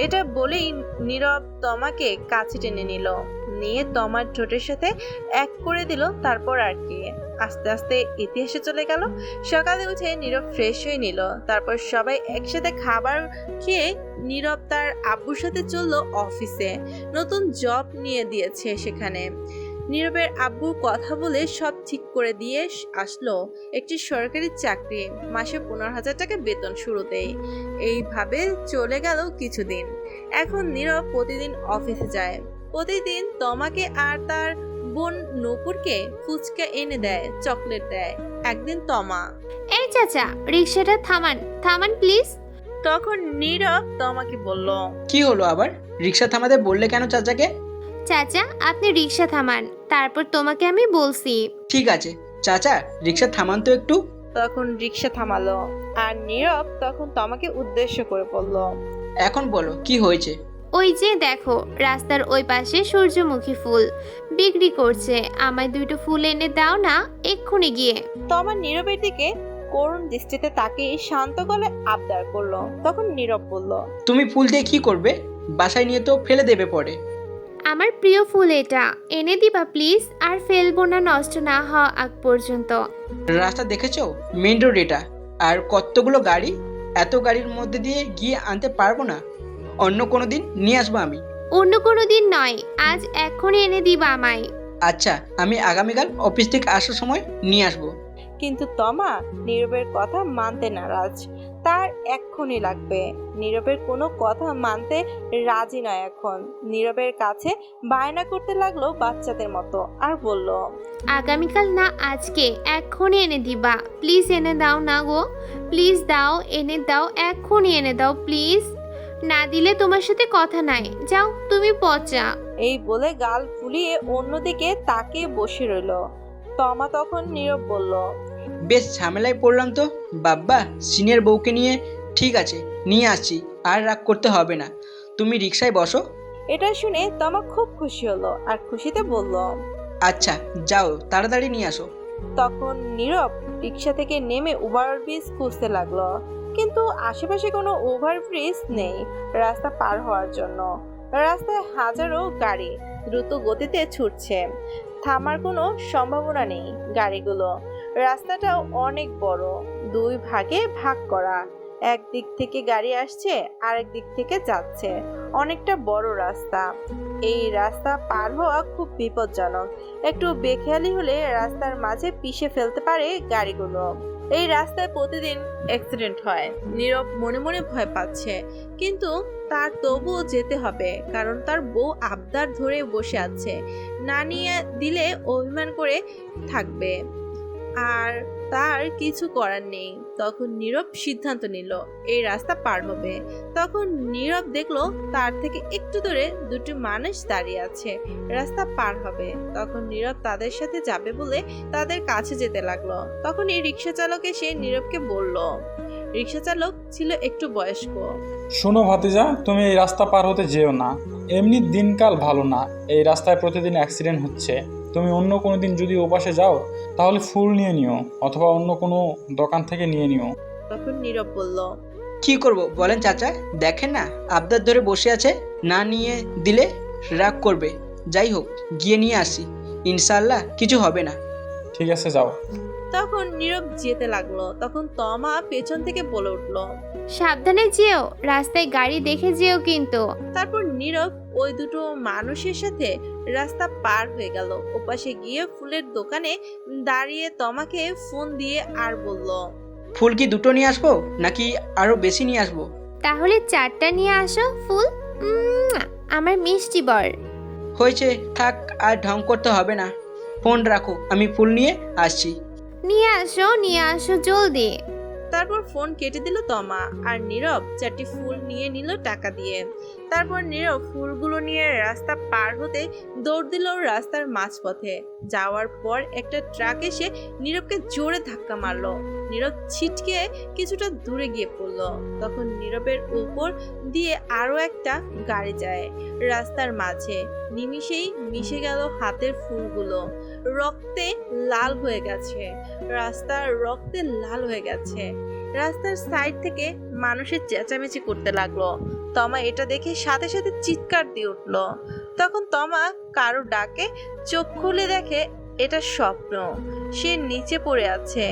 এটা বলেই নীরব তমাকে কাছে টেনে নিল, নিয়ে তমার ঠোঁটের সাথে এক করে দিল। তারপর আর কি, আস্তে আস্তে ইতিহাসে চলে গেল। সকালে উঠে নীরব ফ্রেশ হয়ে নিল, তারপর সবাই একসাথে খাবার খেয়ে নীরব তার আব্বুর সাথে চলল অফিসে। নতুন জব নিয়ে দিয়েছে সেখানে। নীরবের আব্বুর কথা বলে সব ঠিক করে দিয়ে আসলো একটি সরকারি চাকরি, মাসে 15,000 টাকা বেতন শুরুতেই। এইভাবে চলে গেল কিছুদিন। এখন নীরব প্রতিদিন অফিসে যায়। প্রতিদিন তমাকে আর তার বোন নূপুরকে ফুচকা এনে দেয়, চকলেট দেয়। একদিন তমা, এই চাচা, রিক্সাটা থামান, থামান প্লিজ। তখন নীরব তমাকে বলল, কি হলো আবার? রিক্সা থামাতে বললে কেন চাচাকে? চাচা, আপনি রিক্সা থামান, তারপর তোমাকে আমি বলছি। ঠিক আছে চাচা, রিক্সা থামান তো একটু। তখন রিক্সা থামালো, আর নীরব তখন তমাকে উদ্দেশ্য করে বলল, এখন বলো কি হয়েছে? ওই যে দেখো, রাস্তার ওই পাশে সূর্যমুখী ফুল বিক্রি করছে। আমায় 2টো ফুল এনে দাও না, এক্ষুনি গিয়ে। তমা নীরবের দিকে করুণ দৃষ্টিতে তাকিয়ে শান্ত গলায় আবদার করলো। তখন নীরব বলল, তুমি ফুল দিয়ে কি করবে? বাসায় নিয়ে তো ফেলে দেবে পরে। আমার প্রিয় ফুল এটা, এনে দিবা প্লিজ, আর ফেলবো না নষ্ট না হওয়া আগ পর্যন্ত। রাস্তা দেখেছো? মেন রোড এটা, আর কতগুলো গাড়ি। এত গাড়ির মধ্যে দিয়ে গিয়ে আনতে পারবো না। অন্য কোনো দিন নিয়ে আসবো আমি। অন্য কোনো দিন নয়, আজ এক্ষুনি এনে দিবা আমায়। আচ্ছা, আমি আগামীকাল অফিস থেকে আসার সময় নিয়ে আসবো। কিন্তু তমা নীরবের কথা মানতে নারাজ। তার এক্ষুনি লাগবে। নীরবের কোনো কথা মানতে রাজি নয় এখন। নীরবের কাছে বায়না করতে লাগলো বাচ্চাদের মতো, আর বলল, আগামীকাল না, আজকে এক্ষুনি এনে দিবা প্লিজ। এনে দাও না গো, প্লিজ দাও, এনে দাও, এক্ষুনি এনে দাও প্লিজ। না দিলে তোমার সাথে কথা নাই, যাও তুমি পচা। এই বলে গাল ফুলিয়ে অন্যদিকে তাকিয়ে বসে রইল। তমা তখন নীরব বলল, বেশ ঝামেলায় পড়লাম তো বাব্বা, সিনিয়র বউকে নিয়ে। ঠিক আছে, নিয়ে আসছি, আর রাগ করতে হবে না। তুমি রিক্সায় বসো। এটা শুনে তমা খুব খুশি হলো, আর খুশিতে বলল, আচ্ছা যাও, তাড়াতাড়ি নিয়ে আসো। তখন নীরব রিক্সা থেকে নেমে ওভারব্রিজ খুঁজতে লাগলো, কিন্তু আশেপাশে কোনো ওভারব্রিজ নেই রাস্তা পার হওয়ার জন্য। রাস্তায় হাজারো গাড়ি দ্রুত গতিতে ছুটছে, থামার কোনো সম্ভাবনা নেই গাড়িগুলো। রাস্তাটাও অনেক বড়, 2 ভাগে ভাগ করা। একদিক থেকে গাড়ি আসছে, আরেক দিক থেকে যাচ্ছে। অনেকটা বড় রাস্তা। এই রাস্তা পার হওয়া খুব বিপজ্জনক। একটু বেখেয়ালি হলে রাস্তার মাঝে পিষে ফেলতে পারে গাড়িগুলো। এই রাস্তায় প্রতিদিন অ্যাক্সিডেন্ট হয়। নীরব মনে মনে ভয় পাচ্ছে, কিন্তু তার তবুও যেতে হবে, কারণ তার বউ আবদার ধরে বসে আছে। না নিয়ে দিলে অভিমান করে থাকবে, আর তার কিছু করার নেই। তখন নীরব সিদ্ধান্ত নিল এই রাস্তা পার হবে। তখন নীরব দেখলো তার থেকে একটু দূরে 2টি মানুষ দাঁড়িয়ে আছে, রাস্তা পার হবে। তখন নীরব তাদের সাথে যাবে বলে তাদের কাছে যেতে লাগলো। তখন এই রিক্সা চালক এসে নীরবকে বলল, রিক্সা চালক ছিল একটু বয়স্ক, শোনো ভাতিজা, তুমি এই রাস্তা পার হতে যেও না। এমনি দিনকাল ভালো না, এই রাস্তায় প্রতিদিন অ্যাক্সিডেন্ট হচ্ছে। তুমি অন্য কোনো দিন যদি ওপাশে যাও তাহলে ফুল নিয়ে নিও, অথবা অন্য কোনো দোকান থেকে নিয়ে নিও। তখন নীরব বলল, কি করব বলেন চাচা? দেখেন না আবদার ধরে বসে আছে, না নিয়ে দিলে রাগ করবে। যাই হোক, গিয়ে নিয়ে আসি, ইনশাআল্লাহ কিছু হবে না। ঠিক আছে, যাও। তখন নীরব যেতে লাগলো। তখন তমা পেছন থেকে বলে উঠলো, সাবধানে যেও, রাস্তায় গাড়ি দেখে যেও কিন্তু। তারপর নীরব ওই 2টো মানুষের সাথে রাস্তা পার হয়ে গেল। ওপাশে গিয়ে ফুলের দোকানে দাঁড়িয়ে তমাকে ফোন দিয়ে আর বলল, ফুল কি দুটো নিয়ে আসবো নাকি আরো বেশি নিয়ে আসবো? তাহলে 4টা নিয়ে আসো ফুল। আমার মিষ্টি বর। হয়েছে, থাক, আর ঢং করতে হবে না। ফোন রাখো, আমি ফুল নিয়ে আসছি। নিয়ে আসো জলদি। তারপর ফোন কেটে দিল তমা, আর নীরব 4টি ফুল নিয়ে নিল টাকা দিয়ে। তারপর নীরব ফুলগুলো নিয়ে রাস্তা পার হতে দৌড় দিল রাস্তার মাঝপথে। যাওয়ার পর একটা ট্রাক এসে নীরবকে জোরে ধাক্কা মারলো। নীরব ছিটকে কিছুটা দূরে গিয়ে পড়লো। তখন নীরবের উপর দিয়ে আরো একটা গাড়ি যায়। রাস্তার মাঝে নিমিষেই মিশে গেল হাতের ফুলগুলো। রক্তে লাল হয়ে গেছে, রাস্তার রক্তে লাল হয়ে গেছে। রাস্তার সাইড থেকে মানুষের চেঁচামেচি করতে লাগলো। তমা এটা দেখে সাথে সাথে চিৎকার দিয়ে উঠলো। তখন তমা কারো ডাকে চোখ খুলে দেখে এটা স্বপ্ন। সে নিচে পড়ে আছে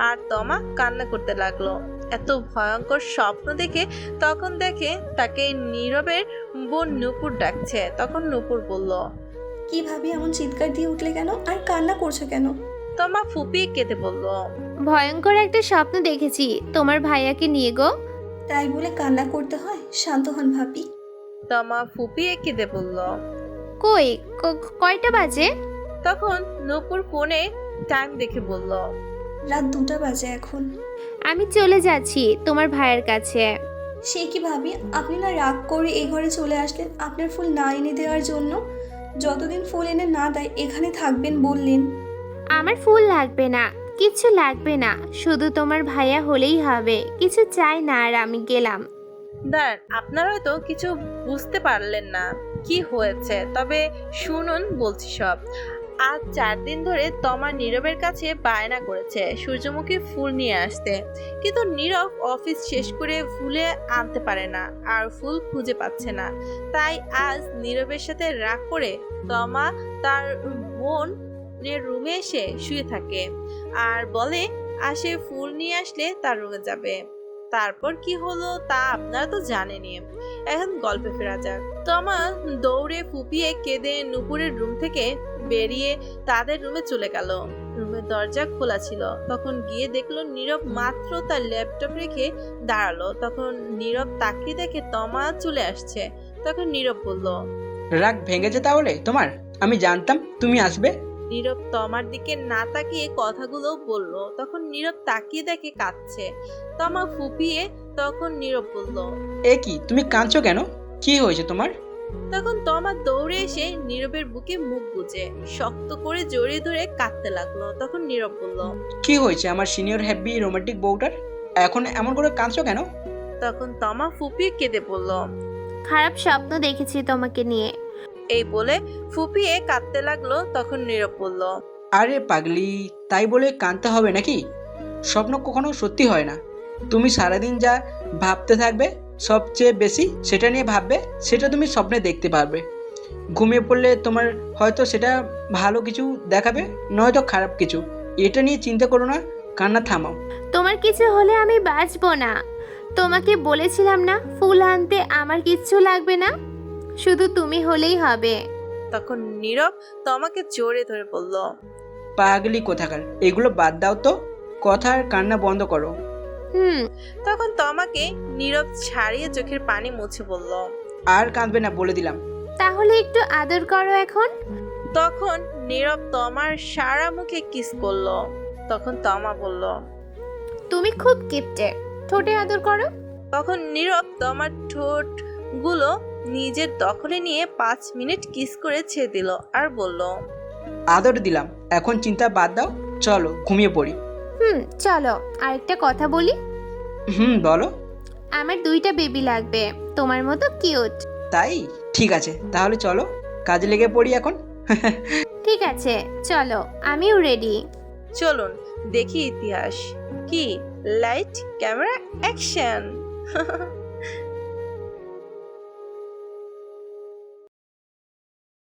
আর তমা কান্না করতে লাগলো। এত ভয়ঙ্কর স্বপ্ন দেখে তখন দেখে তাকে নীরবের বোন নূপুর ডাকছে। তখন নূপুর বলল, কিভাবে এমন চিৎকার দিয়ে উঠলে কেন, আর কান্না করছো কেন? তমা ফুপিয়ে কেঁদে বলল, ভয়ঙ্কর একটা স্বপ্ন দেখেছি তোমার ভাইয়াকে নিয়ে গো। তাই বলে কান্না করতে হয়? শান্ত হন ভাবি। তমা ফুপিয়ে কেঁদে বলল, কয়টা বাজে? তখন নূপুর ফোনে টাইম দেখে বলল, রাত 2টা বাজে এখন। আমি চলে যাচ্ছি তোমার ভাইয়ের কাছে। সে কি ভাবি, আপনি না রাগ করে এই ঘরে চলে আসলেন আপনার ফুল না এনে দেওয়ার জন্য? যতদিন ফুল এনে না দেয় এখানে থাকবেন বললেন। আমার ফুল লাগবে না, কিছু লাগবে না, শুধু তোমার ভাইয়া হলেই হবে, কিছু চাই না। আর আমি গেলাম। দাঁড়ান, আপনারা হয়তো কিছু বুঝতে পারলেন না কি হয়েছে, তবে শুনুন বলছি সব। আজ 4 দিন ধরে তমা নীরবের কাছে বায়না করেছে সূর্যমুখী ফুল নিয়ে আসতে, কিন্তু নীরব অফিস শেষ করে ফুলে আনতে পারে না, আর ফুল খুঁজে পাচ্ছে না। তাই আজ নীরবের সাথে রাগ করে তমা তার বোনের রুমে এসে শুয়ে থাকে আর বলে আসে ফুল নিয়ে আসলে তার রুমে যাবে। তারপর কি হলো তা আপনারা তো জানেনই। এখন গল্পে ফেরা যাক। তমা দৌড়ে ফুপিয়ে কেঁদে নূপুরের রুম থেকে বেরিয়ে তাদের রুমে চলে গেল। রুমের দরজা খোলা ছিল। তখন গিয়ে দেখলো নীরব মাত্র তার ল্যাপটপ রেখে দাঁড়ালো। তখন নীরব তাকিয়ে দেখে তমা চলে আসছে। তখন নীরব বলল, রাগ ভেঙেছে তাহলে তোমার? আমি জানতাম তুমি আসবে। নীরব তমার দিকে না তাকিয়ে কথাগুলো বলল। তখন নীরব তাকিয়ে দেখে কাঁদছে। তমা ফুপিয়ে তখন নীরব বলল, এ কি, তুমি কাঁদছো কেন? কি হয়েছে তোমার? তখন তমা দৌড়ে এসে নীরবের বুকে মুখ গুজে শক্ত করে জড়িয়ে ধরে কাঁদতে লাগলো। তখন নীরব বলল, কি হয়েছে আমার সিনিয়র হ্যাপি রোমান্টিক বউটার? এখন এমন করে কাঁদছো কেন? তখন তমা ফুপিয়ে কেঁদে বলল, খারাপ স্বপ্ন দেখেছি তোমাকে নিয়ে। এই বলে ফুপিয়ে কাঁদতে লাগলো। তখন নীরব বলল, আরে পাগলি, তাই বলে কাঁদতে হবে নাকি? স্বপ্ন কখনো সত্যি হয় না। তুমি সারাদিন যা ভাবতে থাকবে সবচেয়ে বেশি সেটা নিয়ে ভাববে, সেটা তুমি স্বপ্নে দেখতে পারবে। ঘুমিয়ে পড়লে তোমার হয়তো সেটা ভালো কিছু দেখাবে, নয়তো খারাপ কিছু। এটা নিয়ে চিন্তা করো না, কান্না থামাও। তোমার কিছু হলে আমি বাঁচবো না। তোমাকে বলেছিলাম না ফুল আনতে আমার কিচ্ছু লাগবে না, শুধু তুমি হলেই হবে। তখন নীরব তমাকে জোরে ধরে বলল, পাগলি কোথাকার, এগুলো বাদ দাও তো, কথার কান্না বন্ধ করো। তখন তমাকে নীরব ছাড়িয়ে চোখের পানি মুছে বলল, আর কাঁদবে না বলে দিলাম। তাহলে একটু আদর করো এখন। তখন নীরব তমার সারা মুখে কিস করলো। তখন তমা বলল, তুমি খুব কিপটে, ঠোঁটে আদর করো। তখন নীরব তমার ঠোঁট গুলো নিজের দখলে নিয়ে 5 মিনিট কিস করে ছেড়ে দিল আর বলল, আদর দিলাম, এখন চিন্তা বাদ দাও, চলো ঘুমিয়ে পড়ি। চলো আরেকটা কথা বলি। বলো। আমার 2টা বেবি লাগবে, তোমার মতো কিউট। তাই? ঠিক আছে, তাহলে চলো কাজে লেগে পড়ি এখন। ঠিক আছে চলো, আমিও রেডি। চলুন দেখি ইতিহাস। কি লাইট ক্যামেরা অ্যাকশন।